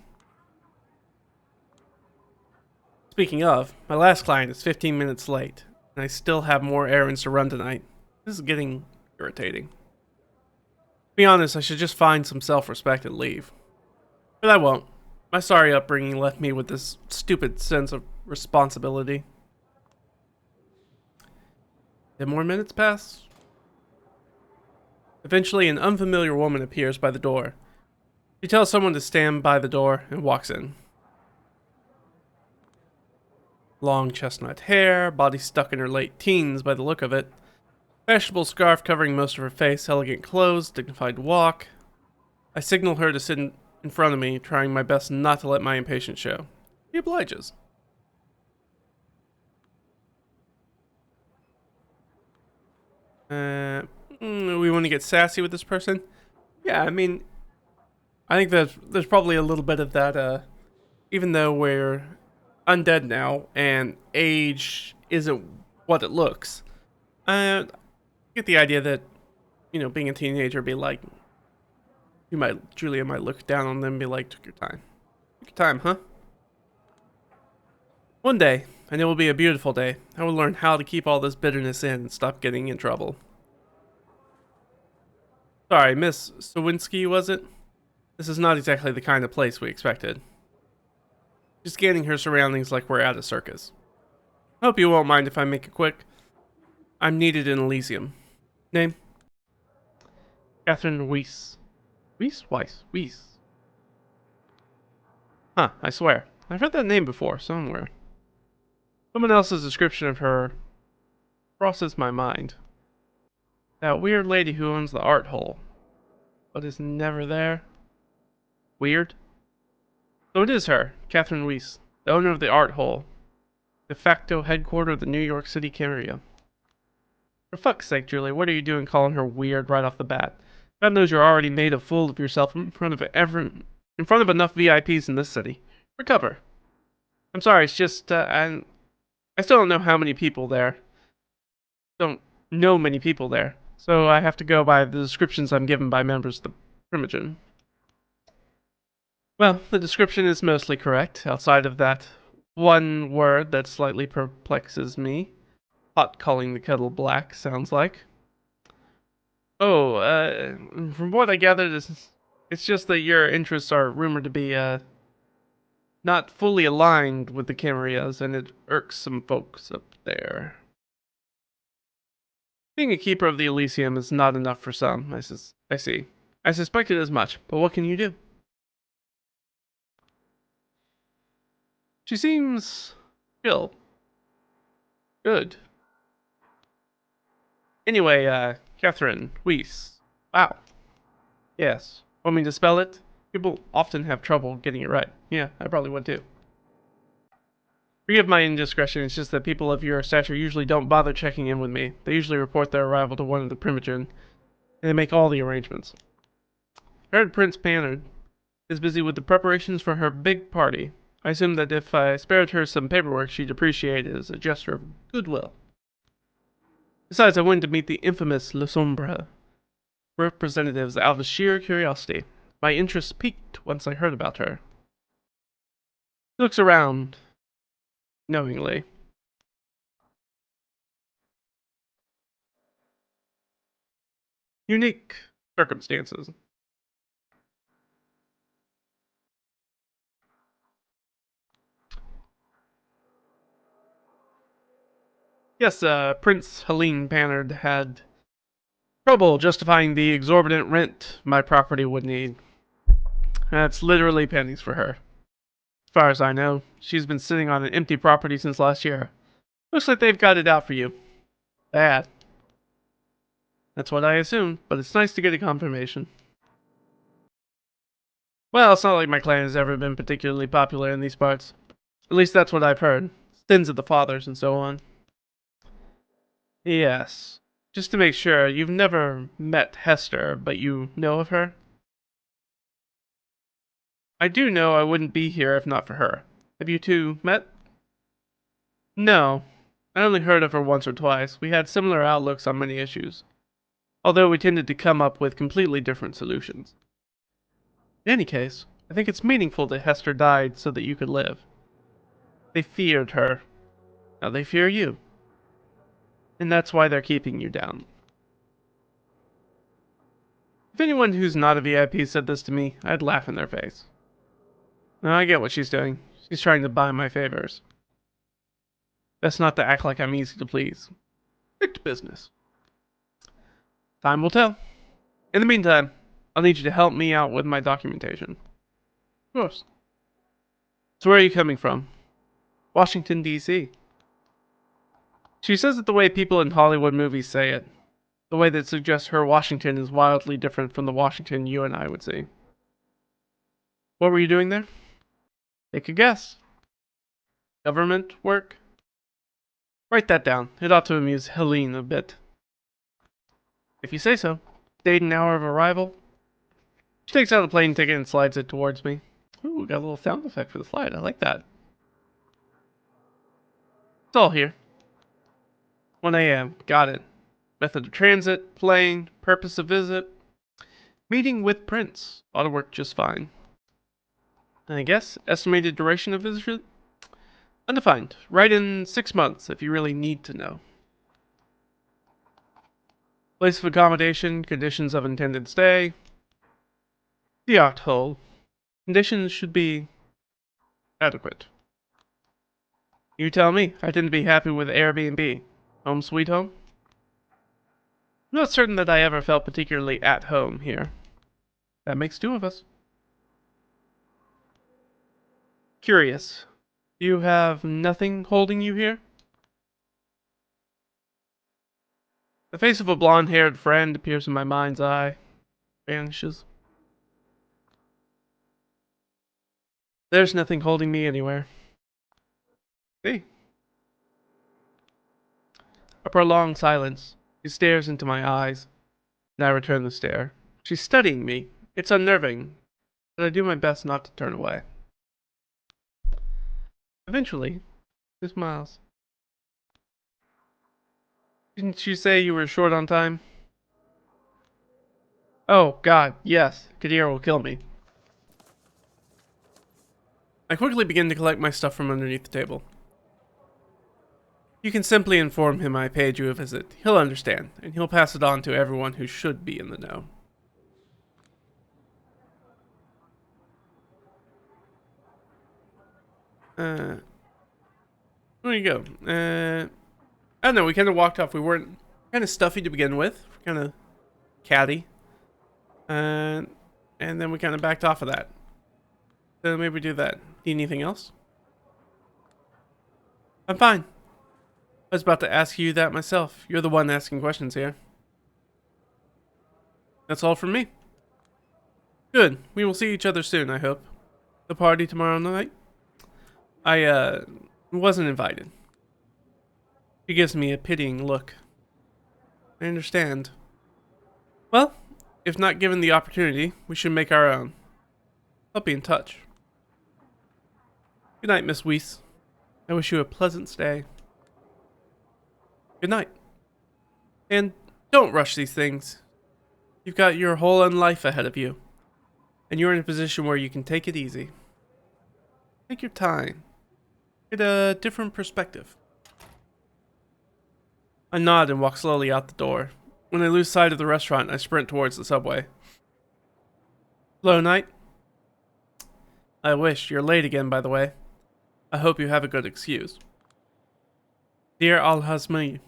Speaker 1: Speaking of, my last client is 15 minutes late, and I still have more errands to run tonight. This is getting irritating. To be honest, I should just find some self-respect and leave. But I won't. My sorry upbringing left me with this stupid sense of responsibility. 10 more minutes pass. Eventually, an unfamiliar woman appears by the door. She tells someone to stand by the door and walks in. Long chestnut hair, body stuck in her late teens by the look of it. Fashionable scarf covering most of her face, elegant clothes, dignified walk. I signal her to sit in front of me, trying my best not to let my impatience show. She obliges. We want to get sassy with this person? Yeah, I mean, I think there's probably a little bit of that, even though we're undead now and age isn't what it looks. I get the idea that, you know, being a teenager be like, Julia might look down on them and be like, took your time. Took your time, huh? One day, and it will be a beautiful day, I will learn how to keep all this bitterness in and stop getting in trouble. Sorry, Miss Sawinski, was it? This is not exactly the kind of place we expected. She's scanning her surroundings like we're at a circus. I hope you won't mind if I make it quick. I'm needed in Elysium. Name? Catherine Weiss. Weiss? Weiss. Huh, I swear. I've heard that name before, somewhere. Someone else's description of her crosses my mind. That weird lady who owns the art hole, but is never there. Weird? So it is her, Catherine Weiss, the owner of the art hole, de facto headquarters of the New York City Camarilla. For fuck's sake, Julie, what are you doing calling her weird right off the bat? God knows you're already made a fool of yourself in front of enough VIPs in this city. Recover. I'm sorry, it's just, I still don't know how many people there. Don't know many people there. So I have to go by the descriptions I'm given by members of the Primogen. Well, the description is mostly correct, outside of that one word that slightly perplexes me. Hot calling the kettle black, sounds like. Oh, from what I gathered, it's just that your interests are rumored to be, not fully aligned with the Camarillas, and it irks some folks up there. Being a keeper of the Elysium is not enough for some, I see. I suspected as much, but what can you do? She seems chill. Good. Anyway, Catherine Weiss. Wow. Yes. Want me to spell it? People often have trouble getting it right. Yeah, I probably would too. Forgive my indiscretion, it's just that people of your stature usually don't bother checking in with me. They usually report their arrival to one of the Primogen, and they make all the arrangements. I heard Prince Pannard is busy with the preparations for her big party. I assume that if I spared her some paperwork, she'd appreciate it as a gesture of goodwill. Besides, I went to meet the infamous Le Sombre representatives out of sheer curiosity. My interest piqued once I heard about her. He looks around, knowingly. Unique circumstances. Yes, Prince Helene Pannard had trouble justifying the exorbitant rent my property would need. That's literally pennies for her. As far as I know, she's been sitting on an empty property since last year. Looks like they've got it out for you. Bad. That's what I assumed, but it's nice to get a confirmation. Well, it's not like my clan has ever been particularly popular in these parts. At least that's what I've heard. Sins of the fathers and so on. Yes. Just to make sure, you've never met Hester, but you know of her? I do know I wouldn't be here if not for her. Have you two met? No. I only heard of her once or twice. We had similar outlooks on many issues, although we tended to come up with completely different solutions. In any case, I think it's meaningful that Hester died so that you could live. They feared her. Now they fear you. And that's why they're keeping you down. If anyone who's not a VIP said this to me, I'd laugh in their face. Now I get what she's doing. She's trying to buy my favors. Best not to act like I'm easy to please. Stick to business. Time will tell. In the meantime, I'll need you to help me out with my documentation. Of course. So where are you coming from? Washington, D.C. She says it the way people in Hollywood movies say it. The way that suggests her Washington is wildly different from the Washington you and I would see. What were you doing there? Take a guess. Government work? Write that down. It ought to amuse Helene a bit. If you say so. Date and hour of arrival? She takes out a plane ticket and slides it towards me. Ooh, got a little sound effect for the slide. I like that. It's all here. 1 a.m. Got it. Method of transit, plane, purpose of visit. Meeting with Prince. Ought to work just fine. And I guess, estimated duration of visit? Undefined. Write in 6 months if you really need to know. Place of accommodation, conditions of intended stay. The art hole. Conditions should be adequate. You tell me. I tend to be happy with Airbnb. Home sweet home? I'm not certain that I ever felt particularly at home here. That makes 2 of us. Curious. You have nothing holding you here? The face of a blonde-haired friend appears in my mind's eye, vanishes. There's nothing holding me anywhere. See? A prolonged silence. She stares into my eyes, and I return the stare. She's studying me. It's unnerving, but I do my best not to turn away. Eventually, she smiles. Didn't you say you were short on time? Oh, God, yes. Kadir will kill me. I quickly begin to collect my stuff from underneath the table. You can simply inform him I paid you a visit. He'll understand, and he'll pass it on to everyone who should be in the know. Where you go? I don't know, we kind of walked off. We weren't kind of stuffy to begin with. Kind of catty. And then we kind of backed off of that. So maybe we do that. Need anything else? I'm fine. I was about to ask you that myself. You're the one asking questions here. That's all from me. Good. We will see each other soon, I hope. The party tomorrow night? I wasn't invited. She gives me a pitying look. I understand. Well, if not given the opportunity, we should make our own. I'll be in touch. Good night, Miss Weiss. I wish you a pleasant stay. Good night. And don't rush these things. You've got your whole own life ahead of you. And you're in a position where you can take it easy. Take your time. Get a different perspective. I nod and walk slowly out the door. When I lose sight of the restaurant, I sprint towards the subway. Hello, Knight. I wish. You're late again, by the way. I hope you have a good excuse. Dear Al-Hazmi,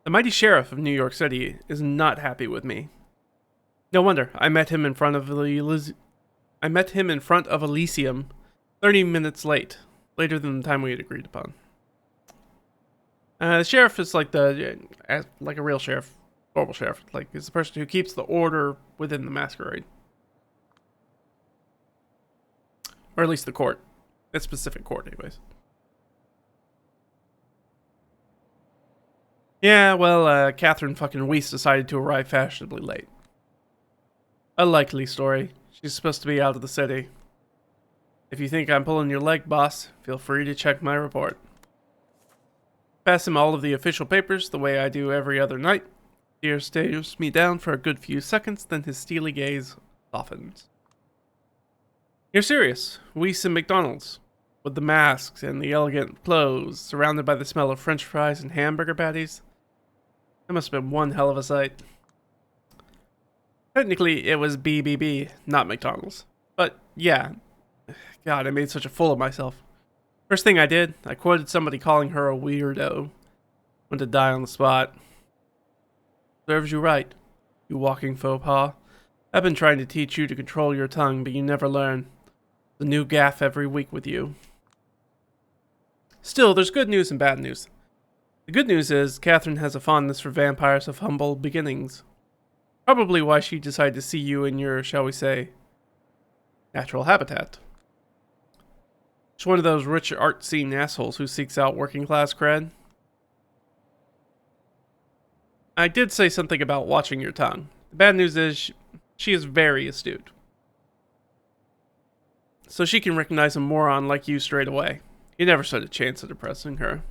Speaker 1: the mighty sheriff of New York City is not happy with me. No wonder. I met him in front of Elysium 30 minutes late. Later than the time we had agreed upon. The sheriff is like a real sheriff. Horrible sheriff. Like, is the person who keeps the order within the Masquerade. Or at least the court. That specific court, anyways. Yeah, well, Catherine fucking Weiss decided to arrive fashionably late. A likely story. She's supposed to be out of the city. If you think I'm pulling your leg, boss, feel free to check my report. Pass him all of the official papers the way I do every other night. Deer stares me down for a good few seconds, then his steely gaze softens. You're serious? Weiss and McDonald's. With the masks and the elegant clothes, surrounded by the smell of french fries and hamburger patties. That must have been one hell of a sight. Technically, it was BBB, not McDonald's. But, yeah. God, I made such a fool of myself. First thing I did, I quoted somebody calling her a weirdo. Went to die on the spot. Serves you right, you walking faux pas. I've been trying to teach you to control your tongue, but you never learn. The new gaffe every week with you. Still, there's good news and bad news. The good news is, Catherine has a fondness for vampires of humble beginnings. Probably why she decided to see you in your, shall we say, natural habitat. She's one of those rich art scene assholes who seeks out working class cred. I did say something about watching your tongue. The bad news is, she is very astute. So she can recognize a moron like you straight away. You never stood a chance at impressing her.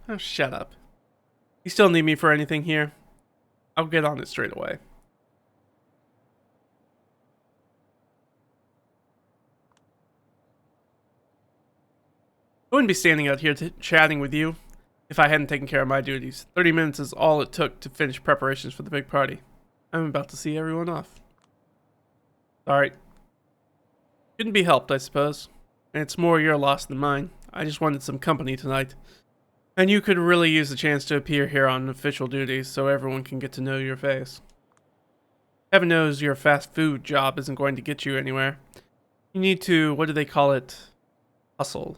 Speaker 1: Oh, shut up. You still need me for anything here? I'll get on it straight away. I wouldn't be standing out here chatting with you if I hadn't taken care of my duties. 30 minutes is all it took to finish preparations for the big party. I'm about to see everyone off. Sorry. Couldn't be helped, I suppose. And it's more your loss than mine. I just wanted some company tonight. And you could really use the chance to appear here on official duties so everyone can get to know your face. Heaven knows your fast food job isn't going to get you anywhere. You need to, what do they call it? Hustle.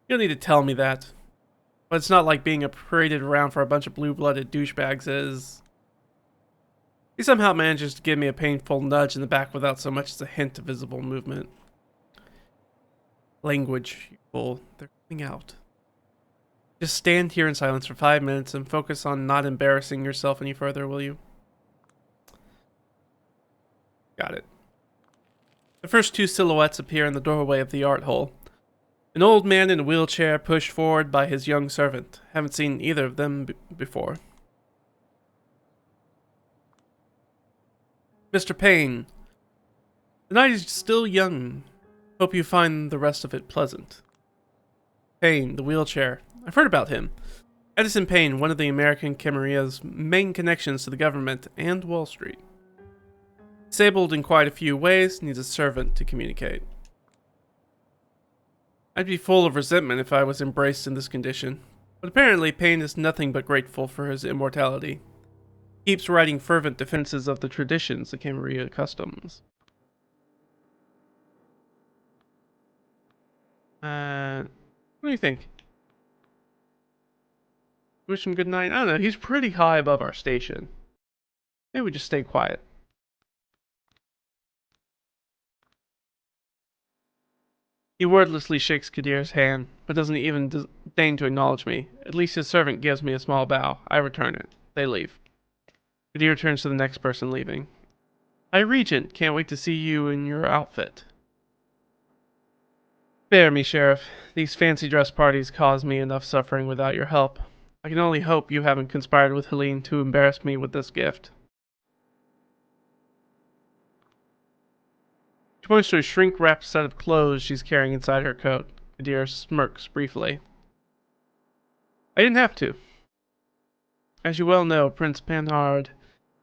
Speaker 1: You don't need to tell me that. But it's not like being paraded around for a bunch of blue-blooded douchebags is. He somehow manages to give me a painful nudge in the back without so much as a hint of visible movement. Language, you fool. They're coming out. Just stand here in silence for 5 minutes and focus on not embarrassing yourself any further, will you? Got it. The first two silhouettes appear in the doorway of the art hole. An old man in a wheelchair pushed forward by his young servant. Haven't seen either of them before. Mr. Payne, the night is still young. Hope you find the rest of it pleasant. Payne, the wheelchair. I've heard about him. Edison Payne, one of the American Camarilla's main connections to the government and Wall Street. Disabled in quite a few ways, needs a servant to communicate. I'd be full of resentment if I was embraced in this condition, but apparently Payne is nothing but grateful for his immortality. He keeps writing fervent defenses of the traditions the Camarilla customs. What do you think? Wish him good night? I don't know, he's pretty high above our station. Maybe we just stay quiet. He wordlessly shakes Kadir's hand, but doesn't even deign to acknowledge me. At least his servant gives me a small bow. I return it. They leave. Kadir turns to the next person leaving. Hi, Regent. Can't wait to see you in your outfit. Spare me, Sheriff. These fancy dress parties cause me enough suffering without your help. I can only hope you haven't conspired with Helene to embarrass me with this gift. She points to a shrink-wrapped set of clothes she's carrying inside her coat. Kadir smirks briefly. I didn't have to. As you well know, Prince Panhard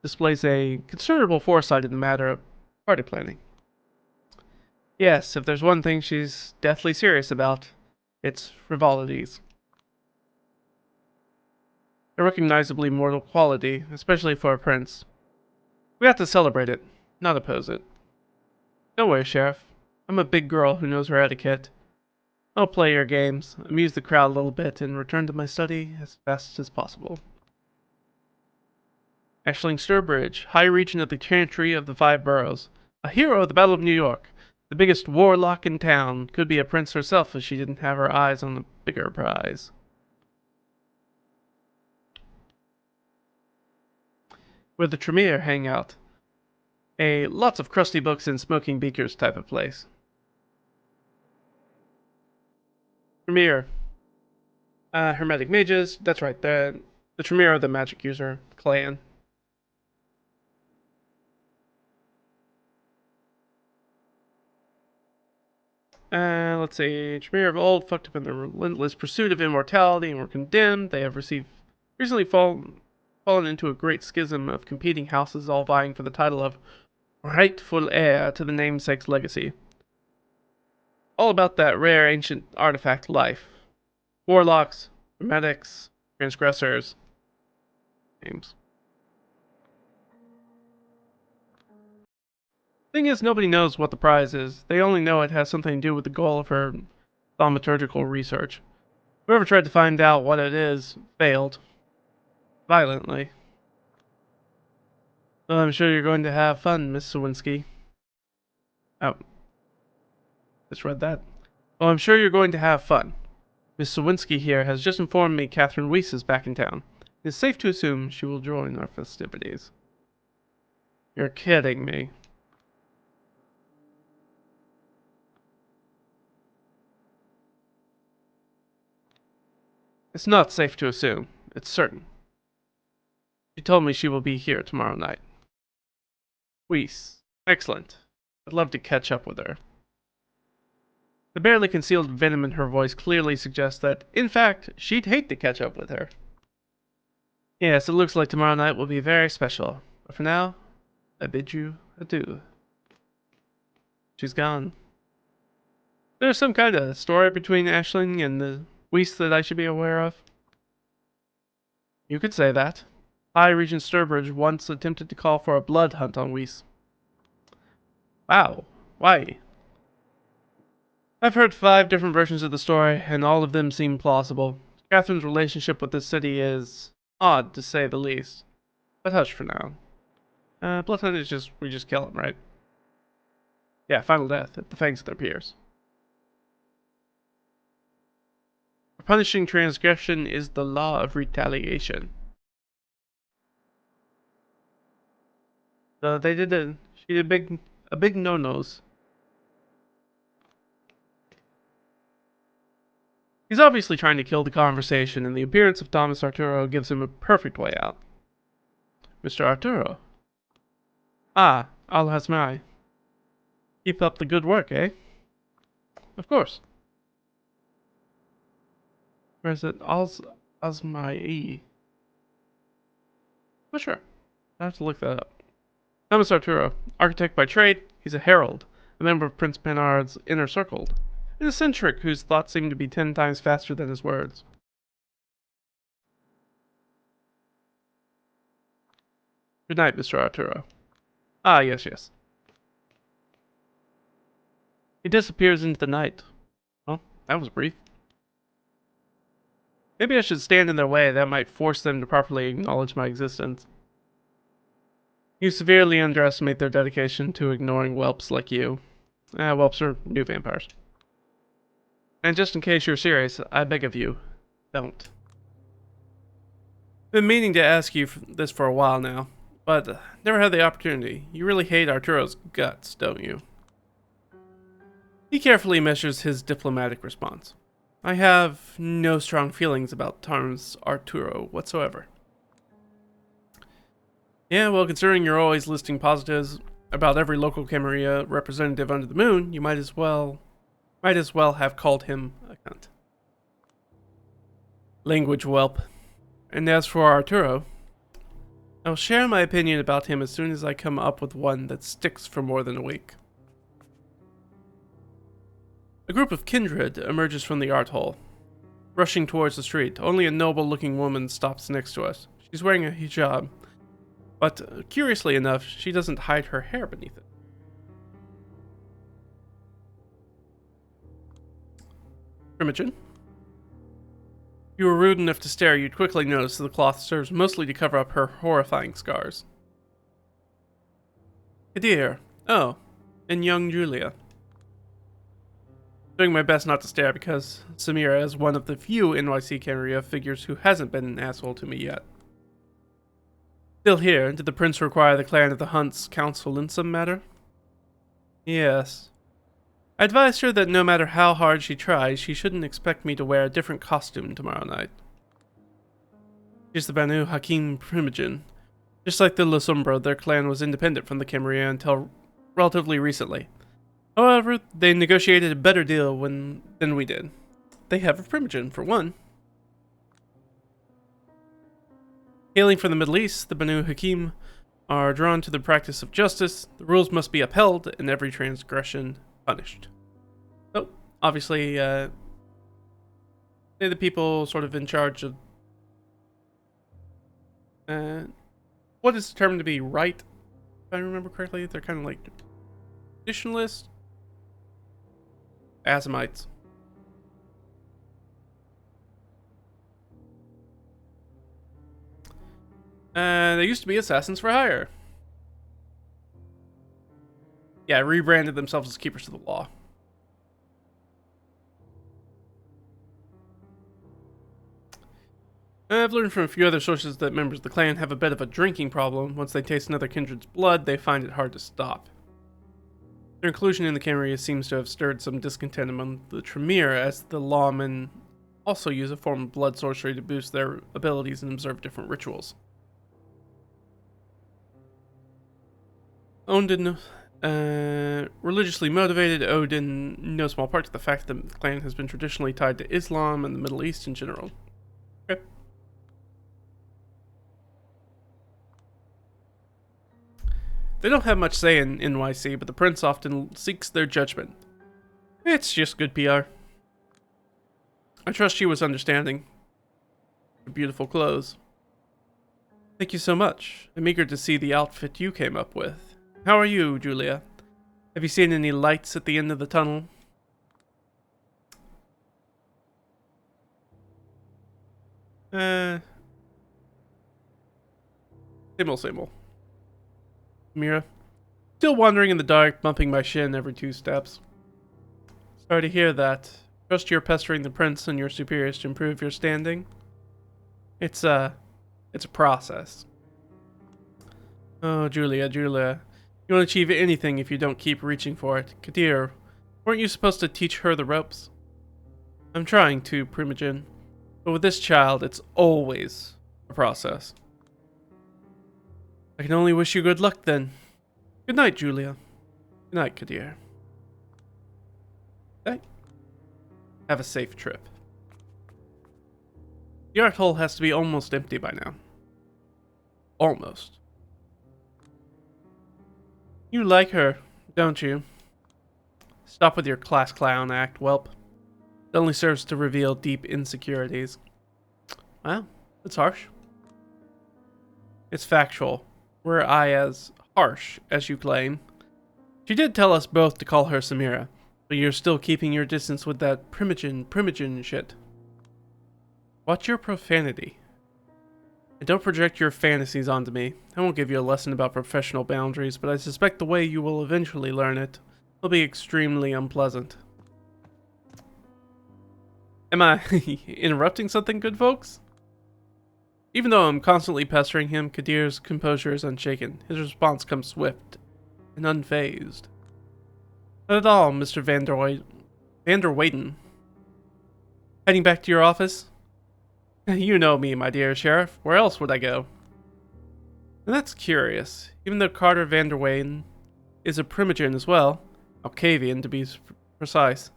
Speaker 1: displays a considerable foresight in the matter of party planning. Yes, if there's one thing she's deathly serious about, it's frivolities. A recognizably mortal quality, especially for a prince. We have to celebrate it, not oppose it. Don't worry, Sheriff. I'm a big girl who knows her etiquette. I'll play your games, amuse the crowd a little bit, and return to my study as fast as possible. Aisling Sturbridge, High Regent of the Chantry of the Five Boroughs. A hero of the Battle of New York. The biggest warlock in town. Could be a prince herself if she didn't have her eyes on the bigger prize. Where the Tremere hang out. Lots of crusty books and smoking beakers type of place. Tremere. Hermetic mages. That's right. The Tremere are the magic user clan. Let's see. Tremere of old fucked up in the relentless pursuit of immortality and were condemned. They have recently fallen into a great schism of competing houses, all vying for the title of rightful heir to the namesake's legacy. All about that rare ancient artifact life. Warlocks, hermetics, transgressors. Names. Thing is, nobody knows what the prize is. They only know it has something to do with the goal of her thaumaturgical research. Whoever tried to find out what it is failed. Violently. Well, I'm sure you're going to have fun, Miss Sawinski. Oh. Just read that. Well, I'm sure you're going to have fun. Miss Sawinski here has just informed me Catherine Weiss is back in town. It is safe to assume she will join our festivities. You're kidding me. It's not safe to assume. It's certain. She told me she will be here tomorrow night. Weiss. Excellent. I'd love to catch up with her. The barely concealed venom in her voice clearly suggests that, in fact, she'd hate to catch up with her. Yes, it looks like tomorrow night will be very special. But for now, I bid you adieu. She's gone. There's some kind of story between Aisling and the Weiss that I should be aware of. You could say that. High Regent Sturbridge once attempted to call for a blood hunt on Weiss. Wow. Why? I've heard 5 different versions of the story, and all of them seem plausible. Catherine's relationship with this city is odd, to say the least. But hush for now. Bloodhunt is we just kill him, right? Yeah, final death at the fangs of their peers. Punishing transgression is the law of retaliation. So she did a big no-nos. He's obviously trying to kill the conversation, and the appearance of Thomas Arturo gives him a perfect way out. Mr. Arturo. Ah, Al Hasmai. Keep up the good work, eh? Of course. Where's it? Al Hasmai. Well, sure. I have to look that up. Thomas Arturo, architect by trade, he's a herald, a member of Prince Bernard's inner circle, an eccentric whose thoughts seem to be 10 times faster than his words. Good night, Mr. Arturo. Ah, yes, yes. He disappears into the night. Well, that was brief. Maybe I should stand in their way. That might force them to properly acknowledge my existence. You severely underestimate their dedication to ignoring whelps like you. Whelps are new vampires. And just in case you're serious, I beg of you, don't. Been meaning to ask you this for a while now, but never had the opportunity. You really hate Arturo's guts, don't you? He carefully measures his diplomatic response. I have no strong feelings about Thomas Arturo whatsoever. Yeah, well, considering you're always listing positives about every local Camarilla representative under the moon, you might as well have called him a cunt. Language, whelp. And as for Arturo, I'll share my opinion about him as soon as I come up with one that sticks for more than a week. A group of kindred emerges from the art hall, rushing towards the street. Only a noble-looking woman stops next to us. She's wearing a hijab, but curiously enough, she doesn't hide her hair beneath it. Imogen? If you were rude enough to stare, you'd quickly notice that the cloth serves mostly to cover up her horrifying scars. Kadir. Oh, and young Julia. Doing my best not to stare because Samira is one of the few NYC Camarilla figures who hasn't been an asshole to me yet. Still here, did the prince require the clan of the Hunt's counsel in some matter? Yes. I advised her that no matter how hard she tries, she shouldn't expect me to wear a different costume tomorrow night. She's the Banu Hakim Primogen. Just like the La Sombra, their clan was independent from the Camarilla until relatively recently. However, they negotiated a better deal than we did. They have a Primogen, for one. Hailing from the Middle East, the Banu Hakim are drawn to the practice of justice. The rules must be upheld, and every transgression punished. So, obviously, they're the people sort of in charge of what is determined to be right, if I remember correctly. They're kind of like traditionalists. Asamites. They used to be assassins for hire. Yeah, rebranded themselves as keepers of the law. I've learned from a few other sources that members of the clan have a bit of a drinking problem. Once they taste another kindred's blood, they find it hard to stop. Their inclusion in the Camarilla seems to have stirred some discontent among the Tremere, as the lawmen also use a form of blood sorcery to boost their abilities and observe different rituals. Odin, religiously motivated, owed in no small part to the fact that the clan has been traditionally tied to Islam and the Middle East in general. Okay. They don't have much say in NYC, but the prince often seeks their judgment. It's just good PR. I trust she was understanding. Beautiful clothes. Thank you so much. I'm eager to see the outfit you came up with. How are you, Julia? Have you seen any lights at the end of the tunnel? Same old, same old. Mira. Still wandering in the dark, bumping my shin every 2 steps. Sorry to hear that. Trust you're pestering the prince and your superiors to improve your standing. It's a process. Oh, Julia, Julia. You won't achieve anything if you don't keep reaching for it. Kadir, weren't you supposed to teach her the ropes? I'm trying to, Primogen. But with this child, it's always a process. I can only wish you good luck then. Good night, Julia. Good night, Kadir. Okay. Have a safe trip. The art hole has to be almost empty by now. Almost. You like her, don't you? Stop with your class clown act, whelp. It only serves to reveal deep insecurities. Well, it's harsh. It's factual. Were I as harsh as you claim? She did tell us both to call her Samira, but you're still keeping your distance with that Primogen shit. Watch your profanity. And don't project your fantasies onto me. I won't give you a lesson about professional boundaries, but I suspect the way you will eventually learn it will be extremely unpleasant. Am I interrupting something, good folks? Even though I'm constantly pestering him, Kadir's composure is unshaken. His response comes swift and unfazed. Not at all, Mr. Van der Weyden. Heading back to your office? You know me, my dear sheriff. Where else would I go? And that's curious. Even though Carter Van der Weyden is a Primogen as well, Alcavian to be precise,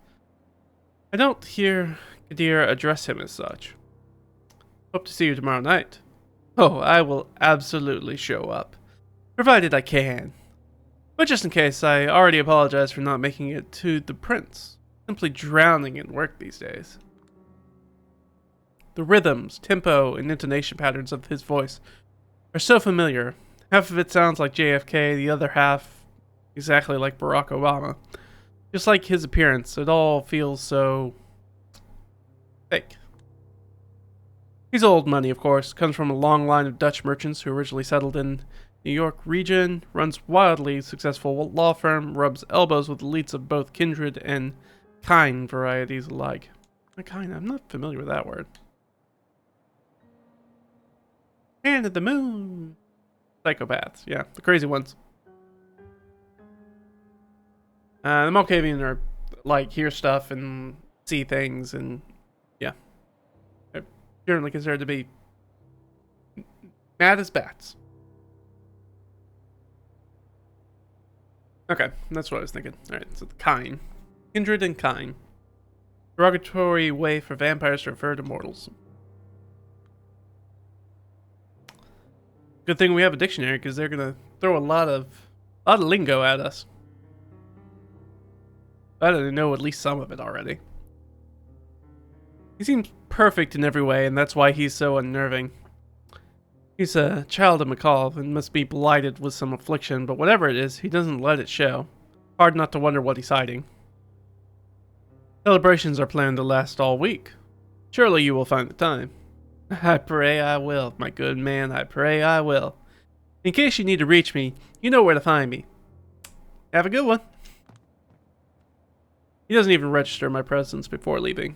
Speaker 1: I don't hear Kadir address him as such. Hope to see you tomorrow night. Oh, I will absolutely show up. Provided I can. But just in case, I already apologize for not making it to the prince. Simply drowning in work these days. The rhythms, tempo, and intonation patterns of his voice are so familiar. Half of it sounds like JFK, the other half exactly like Barack Obama. Just like his appearance, it all feels so fake. He's old money, of course, comes from a long line of Dutch merchants who originally settled in New York region, runs wildly successful law firm, rubs elbows with elites of both kindred and kind varieties alike. Kind, I'm not familiar with that word. Hand of the moon. Psychopaths, yeah, the crazy ones. The Malkavian are like hear stuff and see things, and yeah, they're generally considered to be mad as bats. Okay, that's what I was thinking. All right, so the kind, kindred, and kind, derogatory way for vampires to refer to mortals. Good thing we have a dictionary, because they're gonna throw a lot of lingo at us. I didn't know at least some of it already. He seems perfect in every way, and that's why he's so unnerving. He's a child of Macaw and must be blighted with some affliction, but whatever it is, he doesn't let it show. Hard not to wonder what he's hiding. Celebrations are planned to last all week. Surely you will find the time. I pray I will, my good man, I pray I will. In case you need to reach me, you know where to find me. Have a good one. He doesn't even register my presence before leaving.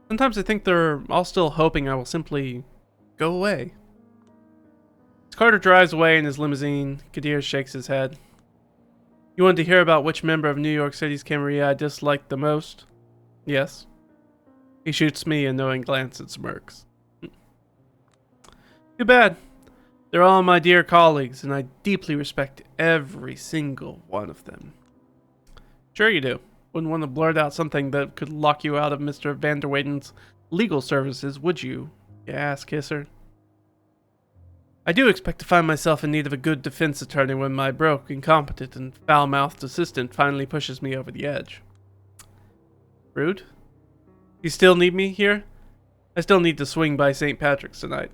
Speaker 1: Sometimes I think they're all still hoping I will simply go away. As Carter drives away in his limousine, Kadir shakes his head. You wanted to hear about which member of New York City's Camarilla I disliked the most? Yes. He shoots me a knowing glance and smirks. Too bad. They're all my dear colleagues, and I deeply respect every single one of them. Sure you do. Wouldn't want to blurt out something that could lock you out of Mr. Van der Weyden's legal services, would you ass kisser? I do expect to find myself in need of a good defense attorney when my broke, incompetent, and foul-mouthed assistant finally pushes me over the edge. Rude? You still need me here? I still need to swing by St. Patrick's tonight.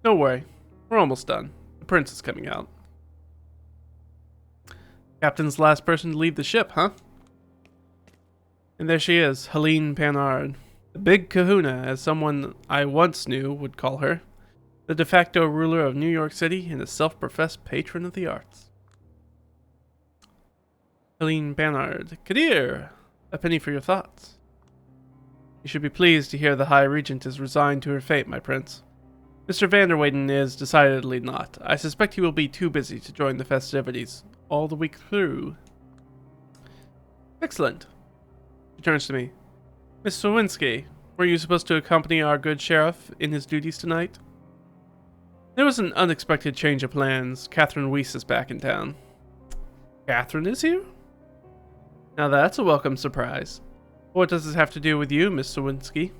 Speaker 1: Don't worry, we're almost done. The prince is coming out. Captain's the last person to leave the ship, huh? And there she is, Helene Panhard. The Big Kahuna, as someone I once knew would call her. The de facto ruler of New York City and a self-professed patron of the arts. Helene Bannard. Kadir! A penny for your thoughts. You should be pleased to hear the High Regent is resigned to her fate, my prince. Mr. Vanderweyden is decidedly not. I suspect he will be too busy to join the festivities all the week through. Excellent. She turns to me. Miss Sawinski, were you supposed to accompany our good sheriff in his duties tonight? There was an unexpected change of plans. Catherine Weiss is back in town. Catherine is here? Now that's a welcome surprise. What does this have to do with you, Miss Sawinski?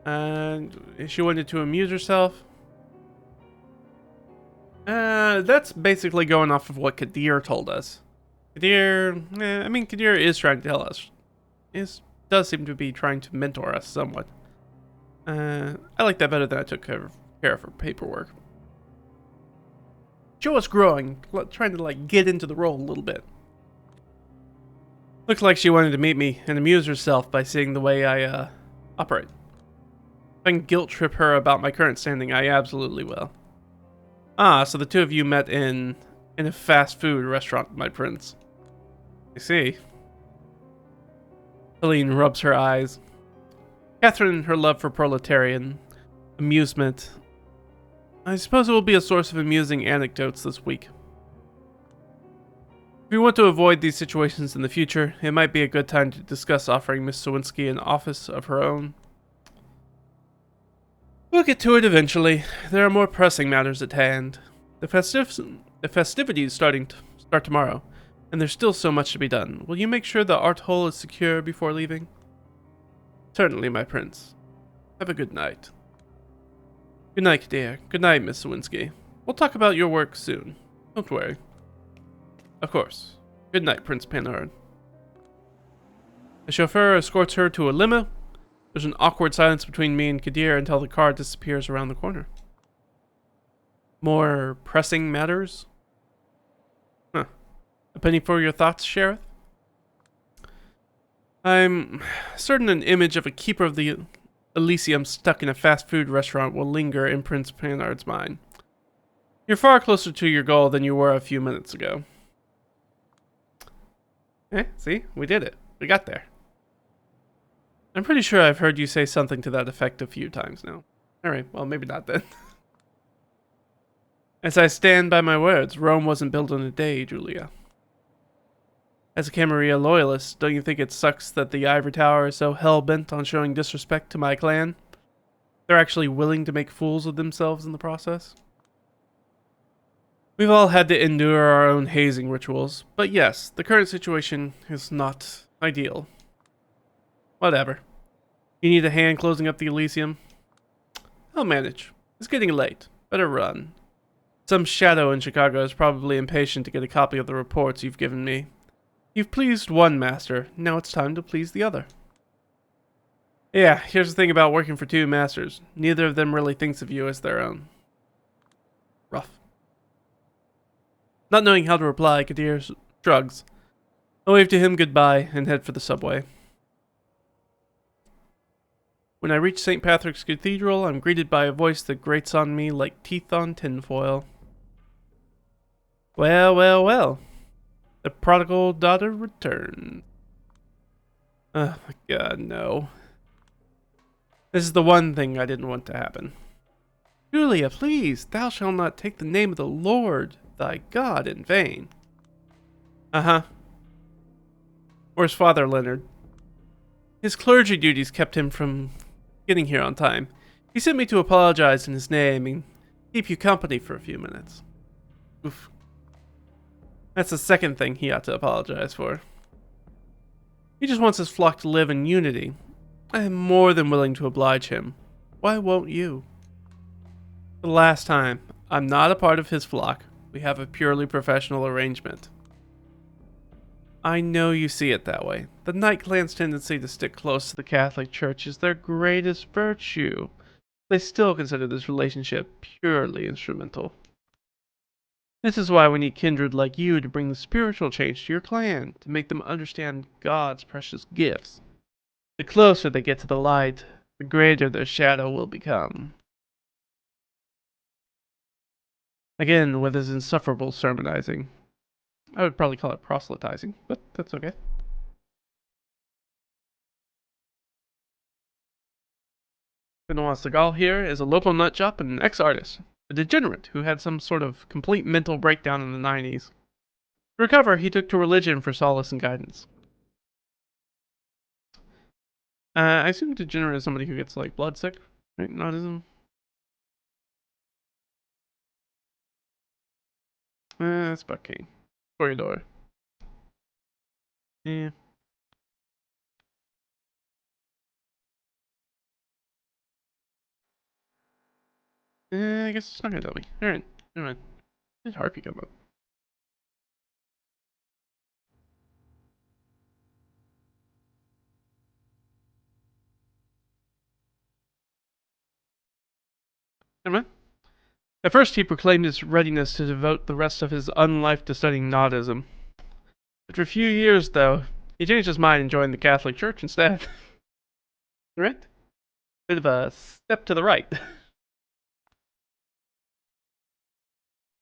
Speaker 1: And she wanted to amuse herself. That's basically going off of what Kadir told us. Kadir is trying to tell us. Does seem to be trying to mentor us somewhat. I like that better than I took care of her paperwork. Show us growing, trying to get into the role a little bit. Looks like she wanted to meet me and amuse herself by seeing the way I operate. If I can guilt trip her about my current standing, I absolutely will. Ah, so the two of you met in a fast food restaurant, my prince. I see. Helene rubs her eyes. Catherine and her love for proletarian amusement. I suppose it will be a source of amusing anecdotes this week. If you want to avoid these situations in the future, it might be a good time to discuss offering Miss Sawinski an office of her own. We'll get to it eventually. There are more pressing matters at hand. The festivities start tomorrow, and there's still so much to be done. Will you make sure the art hole is secure before leaving? Certainly, my prince. Have a good night. Good night, dear. Good night, Miss Sawinski. We'll talk about your work soon. Don't worry. Of course. Good night, Prince Panard. The chauffeur escorts her to a limo. There's an awkward silence between me and Kadir until the car disappears around the corner. More pressing matters? Huh. A penny for your thoughts, Sheriff? I'm certain an image of a keeper of the Elysium stuck in a fast food restaurant will linger in Prince Panard's mind. You're far closer to your goal than you were a few minutes ago. See? We did it. We got there. I'm pretty sure I've heard you say something to that effect a few times now. Alright, well, maybe not then. As I stand by my words, Rome wasn't built in a day, Julia. As a Camarilla loyalist, don't you think it sucks that the Ivory Tower is so hell-bent on showing disrespect to my clan? They're actually willing to make fools of themselves in the process? We've all had to endure our own hazing rituals, but yes, the current situation is not ideal. Whatever. You need a hand closing up the Elysium? I'll manage. It's getting late. Better run. Some shadow in Chicago is probably impatient to get a copy of the reports you've given me. You've pleased one master, now it's time to please the other. Yeah, here's the thing about working for two masters. Neither of them really thinks of you as their own. Rough. Not knowing how to reply, Kadir shrugs. I wave to him goodbye and head for the subway. When I reach St. Patrick's Cathedral, I'm greeted by a voice that grates on me like teeth on tinfoil. Well, well, well. The prodigal daughter returned. Oh my god, no. This is the one thing I didn't want to happen. Julia, please, thou shalt not take the name of the Lord, thy God, in vain. Uh-huh. Where's Father Leonard? His clergy duties kept him from getting here on time. He sent me to apologize in his name and keep you company for a few minutes. Oof. That's the second thing he ought to apologize for. He just wants his flock to live in unity. I am more than willing to oblige him. Why won't you? For the last time, I'm not a part of his flock. We have a purely professional arrangement. I know you see it that way. The Knight clan's tendency to stick close to the Catholic Church is their greatest virtue. They still consider this relationship purely instrumental. This is why we need kindred like you to bring the spiritual change to your clan, to make them understand God's precious gifts. The closer they get to the light, the greater their shadow will become. Again, with his insufferable sermonizing. I would probably call it proselytizing, but that's okay. Benoit Segal here is a local nutjob and an ex-artist, a degenerate who had some sort of complete mental breakdown in the 90s. To recover, he took to religion for solace and guidance. I assume degenerate is somebody who gets, like, bloodsick, right? Nautism? That's Bucky. Corridor. Yeah. I guess it's not gonna tell me. Alright, never mind. Did Harpy come up? Never mind. At first, he proclaimed his readiness to devote the rest of his unlife to studying Nautism. After a few years, though, he changed his mind and joined the Catholic Church instead. Right? Bit of a step to the right.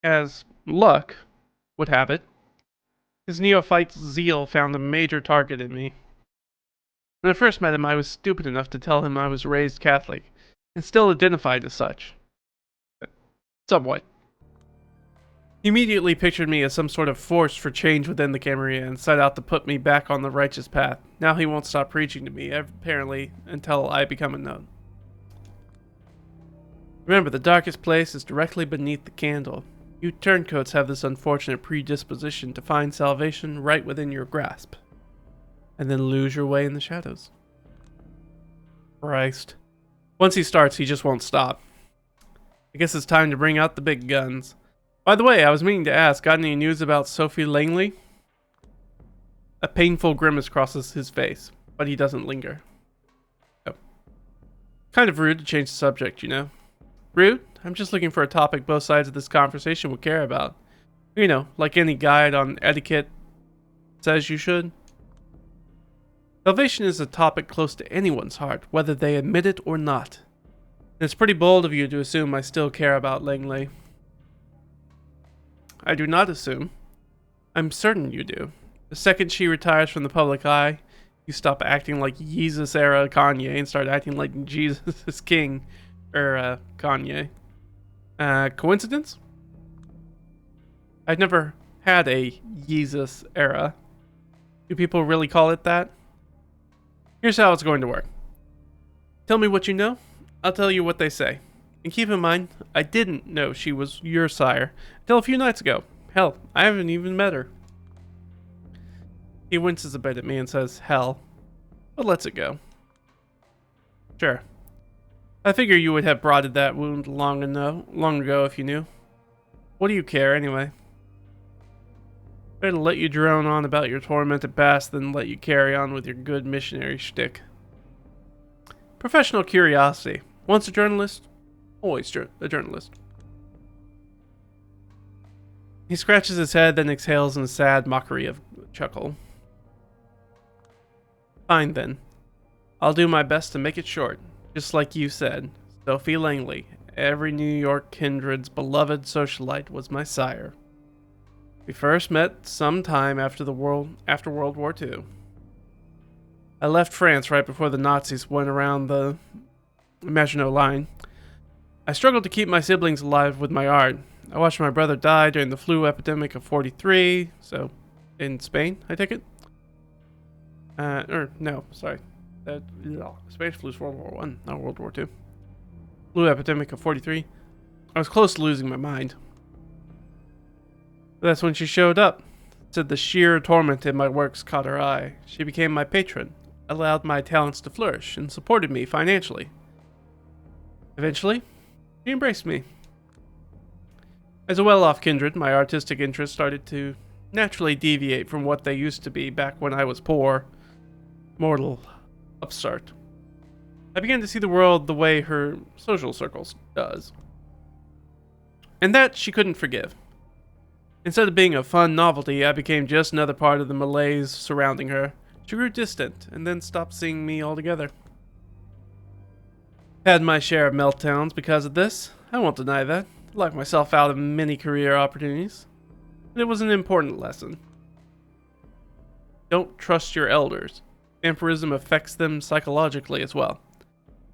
Speaker 1: As luck would have it, his neophyte's zeal found a major target in me. When I first met him, I was stupid enough to tell him I was raised Catholic, and still identified as such. Somewhat. He immediately pictured me as some sort of force for change within the Camarilla and set out to put me back on the righteous path. Now he won't stop preaching to me, apparently, until I become unknown. Remember, the darkest place is directly beneath the candle. You turncoats have this unfortunate predisposition to find salvation right within your grasp, and then lose your way in the shadows. Christ. Once he starts, he just won't stop. I guess it's time to bring out the big guns. By the way, I was meaning to ask, got any news about Sophie Langley? A painful grimace crosses his face, but he doesn't linger. Oh. Kind of rude to change the subject, you know. Rude? I'm just looking for a topic both sides of this conversation would care about. You know, like any guide on etiquette says you should. Salvation is a topic close to anyone's heart, whether they admit it or not. And it's pretty bold of you to assume I still care about Langley. I do not assume. I'm certain you do. The second she retires from the public eye, you stop acting like Yeezus-era Kanye and start acting like Jesus is King, Kanye. Coincidence? I've never had a Yeezus era. Do people really call it that? Here's how it's going to work. Tell me what you know, I'll tell you what they say. And keep in mind, I didn't know she was your sire until a few nights ago. Hell, I haven't even met her. He winces a bit at me and says, hell, but lets it go. Sure. I figure you would have broadened that wound long ago if you knew. What do you care, anyway? Better let you drone on about your tormented past than let you carry on with your good missionary shtick. Professional curiosity. Once a journalist, always a journalist. He scratches his head, then exhales in a sad mockery of a chuckle. Fine then. I'll do my best to make it short. Just like you said, Sophie Langley, every New York kindred's beloved socialite, was my sire. We first met some time after World War II. I left France right before the Nazis went around the Maginot Line. I struggled to keep my siblings alive with my art. I watched my brother die during the flu epidemic of '43, so in Spain, I take it. Spanish flu is World War I, not World War II. Flu epidemic of '43. I was close to losing my mind. But that's when she showed up. Said the sheer torment in my works caught her eye. She became my patron, allowed my talents to flourish, and supported me financially. Eventually, she embraced me. As a well-off kindred, my artistic interests started to naturally deviate from what they used to be back when I was poor, mortal upstart. I began to see the world the way her social circles does. And that she couldn't forgive. Instead of being a fun novelty, I became just another part of the malaise surrounding her. She grew distant, and then stopped seeing me altogether. Had my share of meltdowns because of this. I won't deny that. I locked myself out of many career opportunities. But it was an important lesson. Don't trust your elders. Vampirism affects them psychologically as well.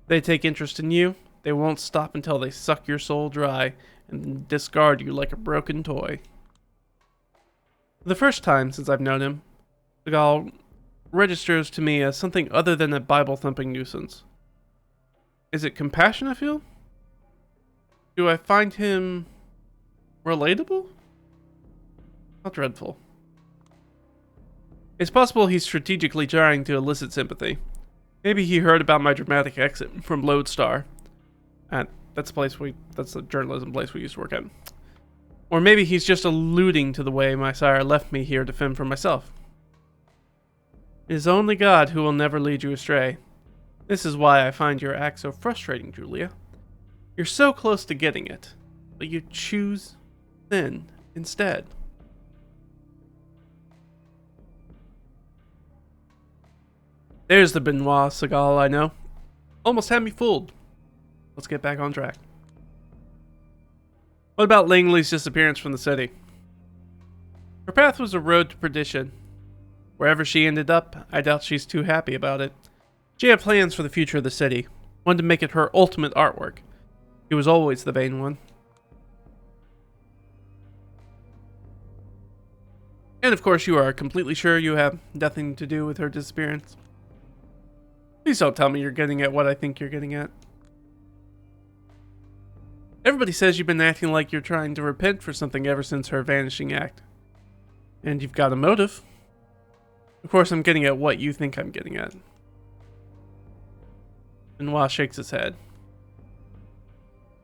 Speaker 1: They take interest in you. They won't stop until they suck your soul dry and discard you like a broken toy. For the first time since I've known him, Seagal registers to me as something other than a Bible-thumping nuisance. Is it compassion I feel? Do I find him relatable? How dreadful. It's possible he's strategically trying to elicit sympathy. Maybe he heard about my dramatic exit from Lodestar. That's a journalism place we used to work at. Or maybe he's just alluding to the way my sire left me here to fend for myself. It is only God who will never lead you astray. This is why I find your act so frustrating, Julia. You're so close to getting it, but you choose sin instead. There's the Benoit Seagal I know. Almost had me fooled. Let's get back on track. What about Langley's disappearance from the city? Her path was a road to perdition. Wherever she ended up, I doubt she's too happy about it. She had plans for the future of the city, wanted to make it her ultimate artwork. She was always the vain one. And of course you are completely sure you have nothing to do with her disappearance. Please don't tell me you're getting at what I think you're getting at. Everybody says you've been acting like you're trying to repent for something ever since her vanishing act. And you've got a motive. Of course I'm getting at what you think I'm getting at. Benoit shakes his head.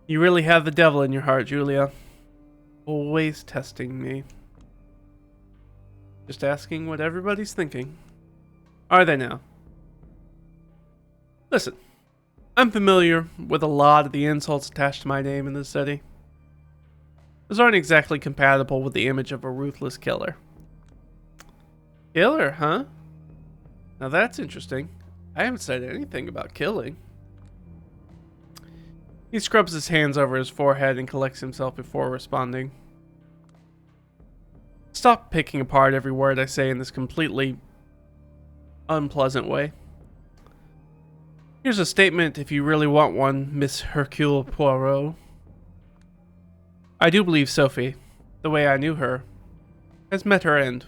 Speaker 1: You really have the devil in your heart, Julia. Always testing me. Just asking what everybody's thinking. Are they now? Listen, I'm familiar with a lot of the insults attached to my name in this city. Those aren't exactly compatible with the image of a ruthless killer. Killer, huh? Now that's interesting. I haven't said anything about killing. He scrubs his hands over his forehead and collects himself before responding. Stop picking apart every word I say in this completely unpleasant way. Here's a statement if you really want one, Miss Hercule Poirot. I do believe Sophie, the way I knew her, has met her end.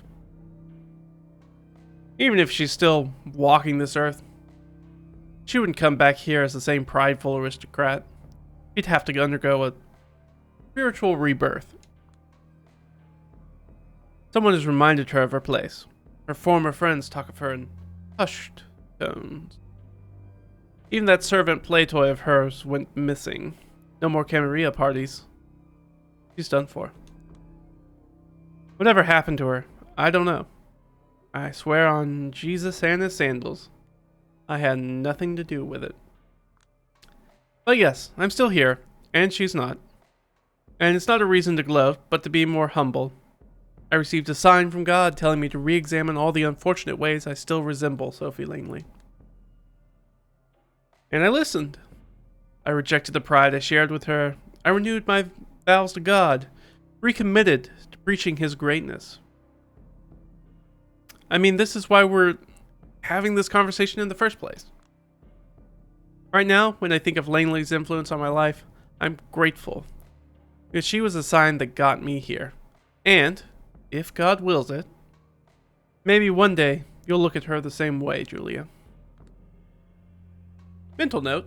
Speaker 1: Even if she's still walking this earth, she wouldn't come back here as the same prideful aristocrat. She'd have to undergo a spiritual rebirth. Someone has reminded her of her place. Her former friends talk of her in hushed tones. Even that servant play toy of hers went missing. No more Camarilla parties. She's done for. Whatever happened to her, I don't know. I swear on Jesus and his sandals, I had nothing to do with it. But yes, I'm still here, and she's not. And it's not a reason to gloat, but to be more humble. I received a sign from God telling me to re-examine all the unfortunate ways I still resemble Sophie Langley. And I listened. I rejected the pride I shared with her. I renewed my vows to God, recommitted to preaching his greatness. I mean, this is why we're having this conversation in the first place. Right now, when I think of Langley's influence on my life, I'm grateful. Because she was a sign that got me here. And, if God wills it, maybe one day you'll look at her the same way, Julia. Mental note.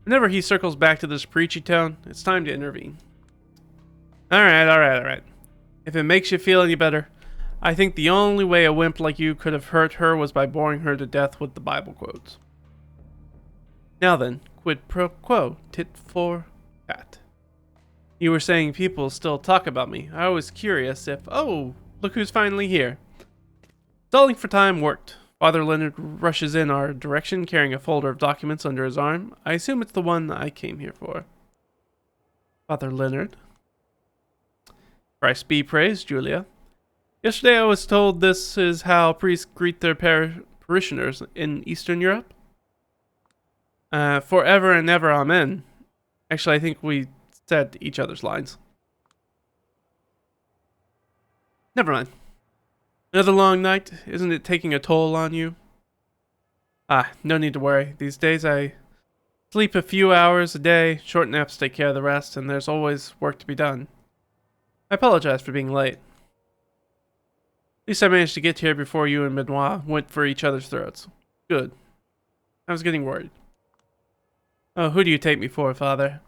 Speaker 1: Whenever he circles back to this preachy tone, it's time to intervene. Alright. If it makes you feel any better, I think the only way a wimp like you could have hurt her was by boring her to death with the Bible quotes. Now then, quid pro quo, tit for tat. You were saying people still talk about me. I was curious if, oh, look who's finally here. Stalling for time worked. Father Leonard rushes in our direction carrying a folder of documents under his arm. I assume it's the one I came here for. Father Leonard? Christ be praised, Julia. Yesterday I was told this is how priests greet their parishioners in Eastern Europe. Forever and ever, amen. Actually, I think we said each other's lines. Never mind. Another long night? Isn't it taking a toll on you? No need to worry. These days I sleep a few hours a day, short naps take care of the rest, and there's always work to be done. I apologize for being late. At least I managed to get here before you and Benoit went for each other's throats. Good. I was getting worried. Oh, who do you take me for, Father?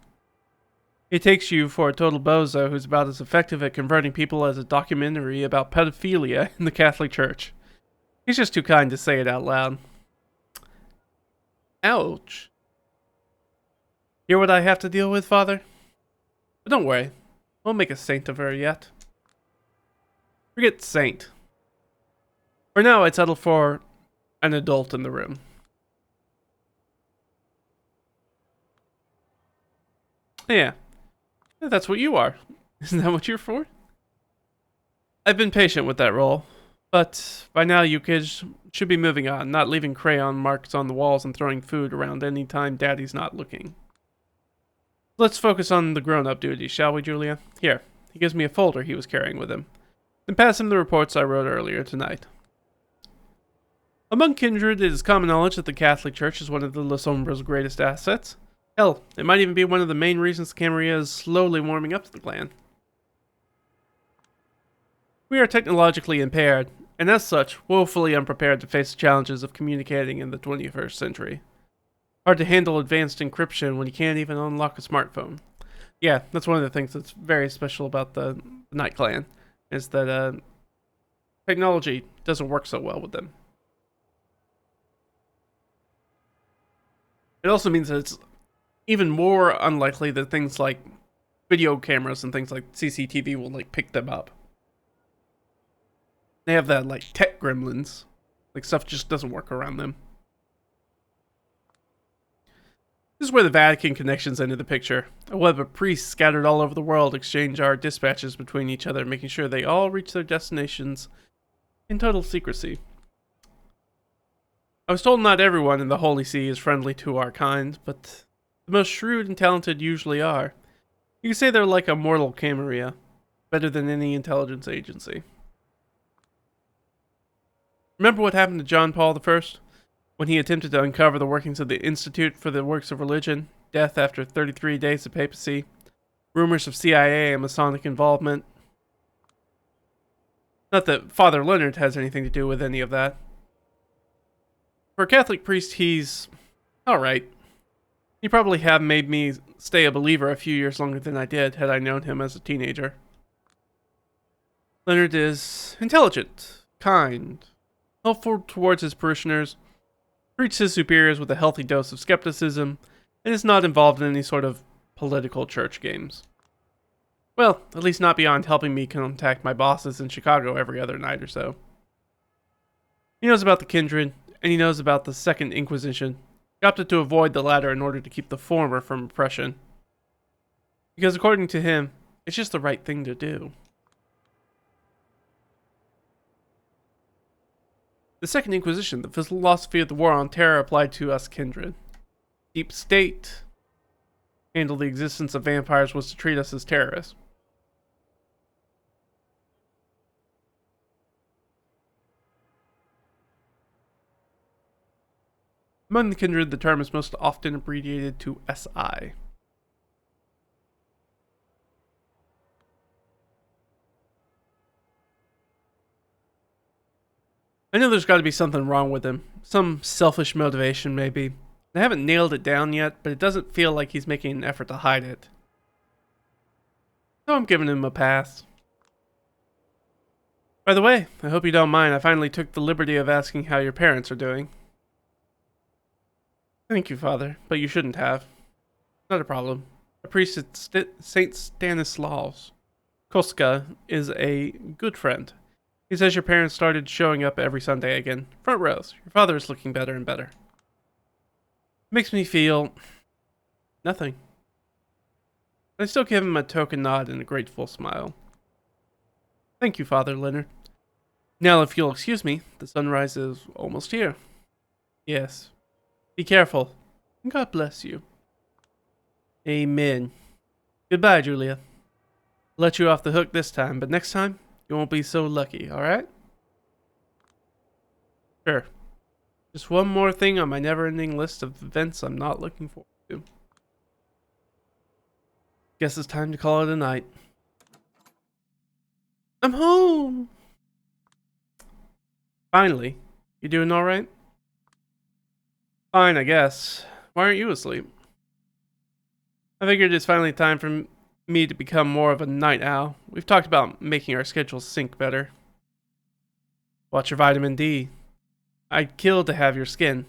Speaker 1: He takes you for a total bozo who's about as effective at converting people as a documentary about pedophilia in the Catholic Church. He's just too kind to say it out loud. Ouch. Hear what I have to deal with, Father? But don't worry. We'll make a saint of her yet. Forget saint. For now, I'd settle for an adult in the room. Yeah. That's what you are. Isn't that what you're for? I've been patient with that role. But by now you kids should be moving on, not leaving crayon marks on the walls and throwing food around any time Daddy's not looking. Let's focus on the grown-up duties, shall we, Julia? Here, he gives me a folder he was carrying with him. Then pass him the reports I wrote earlier tonight. Among kindred, it is common knowledge that the Catholic Church is one of the La Sombra's greatest assets. Hell, it might even be one of the main reasons Camarilla is slowly warming up to the clan. We are technologically impaired, and as such, woefully unprepared to face the challenges of communicating in the 21st century. Hard to handle advanced encryption when you can't even unlock a smartphone. Yeah, that's one of the things that's very special about the Night Clan, is that technology doesn't work so well with them. It also means that it's even more unlikely that things like video cameras and things like CCTV will pick them up. They have that tech gremlins. Stuff just doesn't work around them. This is where the Vatican connections enter the picture. A web of priests scattered all over the world exchange our dispatches between each other, making sure they all reach their destinations in total secrecy. I was told not everyone in the Holy See is friendly to our kind, but the most shrewd and talented usually are. You can say they're like a mortal Camarilla, better than any intelligence agency. Remember what happened to John Paul I? When he attempted to uncover the workings of the Institute for the Works of Religion, death after 33 days of papacy, rumors of CIA and Masonic involvement. Not that Father Leonard has anything to do with any of that. For a Catholic priest, he's alright. He'd probably have made me stay a believer a few years longer than I did had I known him as a teenager. Leonard is intelligent, kind, helpful towards his parishioners, treats his superiors with a healthy dose of skepticism, and is not involved in any sort of political church games. Well, at least not beyond helping me contact my bosses in Chicago every other night or so. He knows about the kindred, and he knows about the Second Inquisition. He opted to avoid the latter in order to keep the former from oppression. Because according to him, it's just the right thing to do. The Second Inquisition, the philosophy of the War on Terror applied to us kindred. Deep state handle the existence of vampires was to treat us as terrorists. Among the kindred, the term is most often abbreviated to SI. I know there's got to be something wrong with him. Some selfish motivation, maybe. I haven't nailed it down yet, but it doesn't feel like he's making an effort to hide it. So I'm giving him a pass. By the way, I hope you don't mind, I finally took the liberty of asking how your parents are doing. Thank you, Father, but you shouldn't have. Not a problem. A priest at St. Stanislaus Koska is a good friend. He says your parents started showing up every Sunday again. Front rows. Your father is looking better and better. Makes me feel nothing. I still give him a token nod and a grateful smile. Thank you, Father Leonard. Now, if you'll excuse me, the sunrise is almost here. Yes. Be careful. God bless you. Amen. Goodbye, Julia. Let you off the hook this time, but next time, you won't be so lucky, alright? Sure. Just one more thing on my never-ending list of events I'm not looking forward to. Guess it's time to call it a night. I'm home! Finally. You doing alright? Fine, I guess. Why aren't you asleep? I figured it's finally time for me to become more of a night owl. We've talked about making our schedules sync better. Watch your vitamin D. I'd kill to have your skin.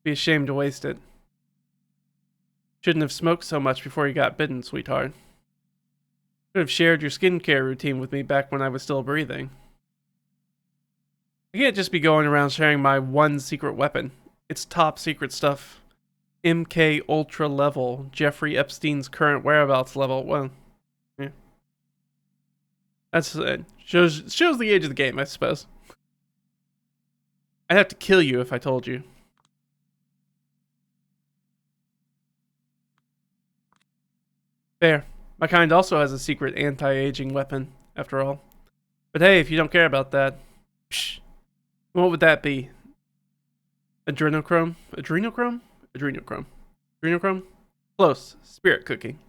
Speaker 1: Be ashamed to waste it. Shouldn't have smoked so much before you got bitten, sweetheart. Should have shared your skincare routine with me back when I was still breathing. I can't just be going around sharing my one secret weapon. It's top secret stuff. MK Ultra level. Jeffrey Epstein's current whereabouts level. Well, yeah. That's shows the age of the game, I suppose. I'd have to kill you if I told you. Fair. My kind also has a secret anti-aging weapon, after all. But hey, if you don't care about that, psh, what would that be? Adrenochrome? Adrenochrome? Adrenochrome. Adrenochrome? Close. Spirit cooking.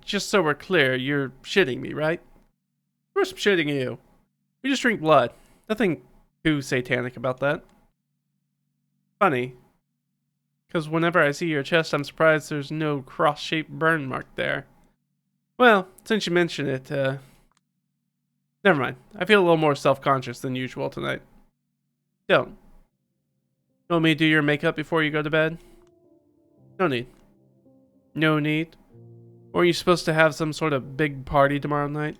Speaker 1: Just so we're clear, you're shitting me, right? Of course I'm shitting you. We just drink blood. Nothing too satanic about that. Funny. Because whenever I see your chest, I'm surprised there's no cross-shaped burn mark there. Well, since you mention it, never mind. I feel a little more self-conscious than usual tonight. Don't. You want me to do your makeup before you go to bed? No need. No need? Or are you supposed to have some sort of big party tomorrow night?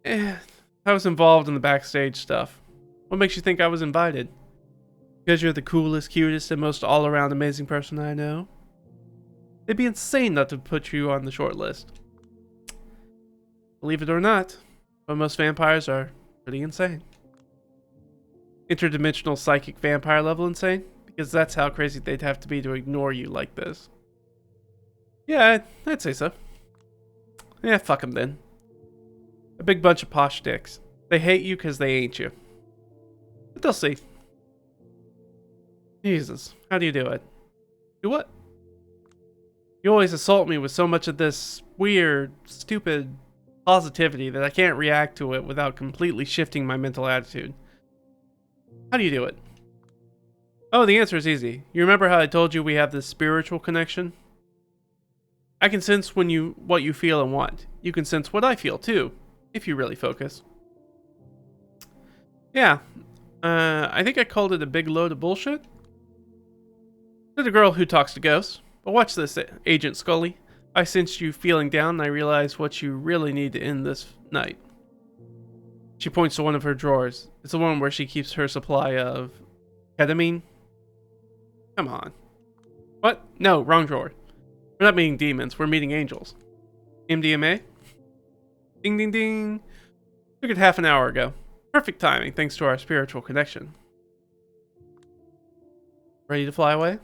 Speaker 1: I was involved in the backstage stuff. What makes you think I was invited? Because you're the coolest, cutest, and most all-around amazing person I know? It'd be insane not to put you on the short list. Believe it or not, but most vampires are pretty insane. Interdimensional psychic vampire level insane? Because that's how crazy they'd have to be to ignore you like this. Yeah, I'd say so. Yeah, fuck them then. A big bunch of posh dicks. They hate you because they ain't you. But they'll see. Jesus, how do you do it? Do what? You always assault me with so much of this weird, stupid positivity that I can't react to it without completely shifting my mental attitude. How do you do it? Oh, the answer is easy. You remember how I told you we have this spiritual connection? I can sense what you feel and want. You can sense what I feel too, if you really focus. Yeah, I think I called it a big load of bullshit. To the girl who talks to ghosts. But watch this, Agent Scully. I sensed you feeling down and I realized what you really need to end this night. She points to one of her drawers. It's the one where she keeps her supply of ketamine. Come on. What? No, wrong drawer. We're not meeting demons, we're meeting angels. MDMA? Ding ding ding. Took it half an hour ago. Perfect timing thanks to our spiritual connection. Ready to fly away?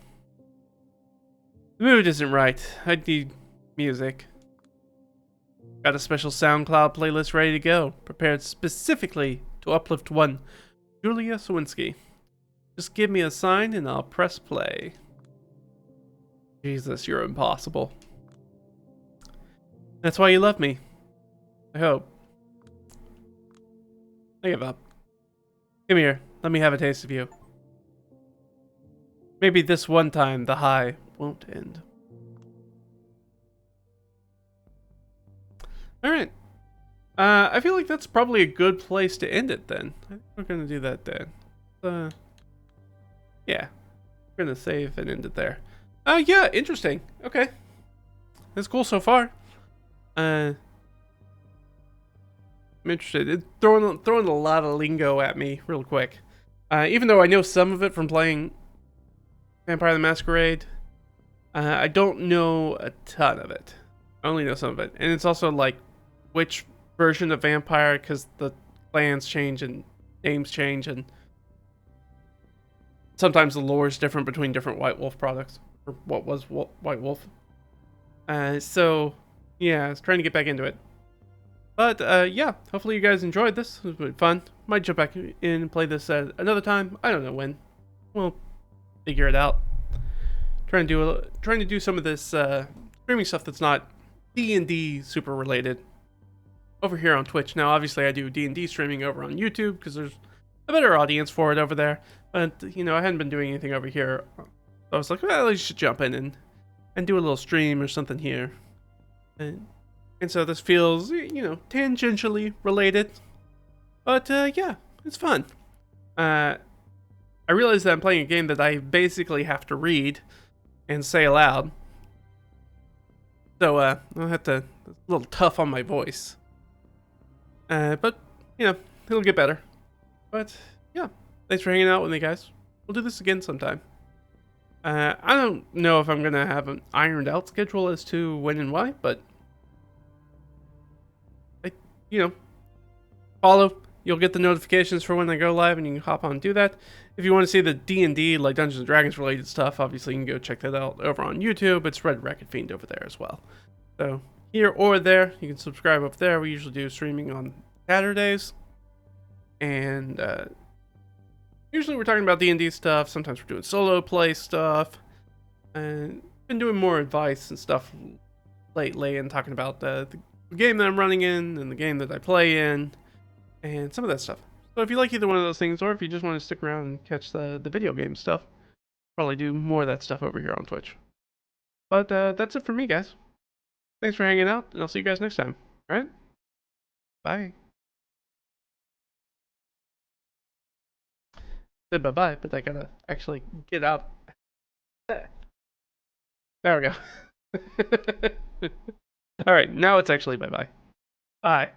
Speaker 1: The mood isn't right. I need music. Got a special SoundCloud playlist ready to go, prepared specifically to uplift one Julia Sawinski. Just give me a sign and I'll press play. Jesus, you're impossible. That's why you love me. I hope. I give up. Come here, let me have a taste of you. Maybe this one time the high won't end. Alright. I feel like that's probably a good place to end it then. I think we're gonna do that then. Yeah. We're gonna save and end it there. Yeah, interesting. Okay. That's cool so far. I'm interested. It's throwing a lot of lingo at me real quick. Even though I know some of it from playing Vampire the Masquerade, I don't know a ton of it. I only know some of it. And it's also like which version of vampire, because the clans change and names change, and sometimes the lore is different between different White Wolf products, or what was White Wolf. So yeah, I was trying to get back into it. But yeah, hopefully you guys enjoyed this. It was really fun. Might jump back in and play this at another time. I don't know when. We'll figure it out. Trying to do some of this streaming stuff that's not D&D super related over here on Twitch. Now, obviously, I do D&D streaming over on YouTube because there's a better audience for it over there. But you know, I hadn't been doing anything over here. So I was like, well, I should jump in and do a little stream or something here. And so this feels, you know, tangentially related. But yeah, it's fun. I realize that I'm playing a game that I basically have to read and say aloud. So I'll have to, it's a little tough on my voice. But, you know, it'll get better. But yeah, thanks for hanging out with me, guys. We'll do this again sometime. I don't know if I'm going to have an ironed out schedule as to when and why, but you know, follow. You'll get the notifications for when I go live, and you can hop on and do that. If you want to see the D&D, like Dungeons and Dragons related stuff, obviously you can go check that out over on YouTube. It's Red Racket Fiend over there as well. So here or there, you can subscribe up there. We usually do streaming on Saturdays, and usually we're talking about D&D stuff. Sometimes we're doing solo play stuff, and been doing more advice and stuff lately, and talking about the game that I'm running in and the game that I play in and some of that stuff. So if you like either one of those things, or if you just want to stick around and catch the video game stuff, probably do more of that stuff over here on Twitch. But that's it for me, guys. Thanks for hanging out, and I'll see you guys next time. All right? Bye. Said bye-bye, but I gotta actually get out. There we go. All right, now it's actually bye-bye. Bye.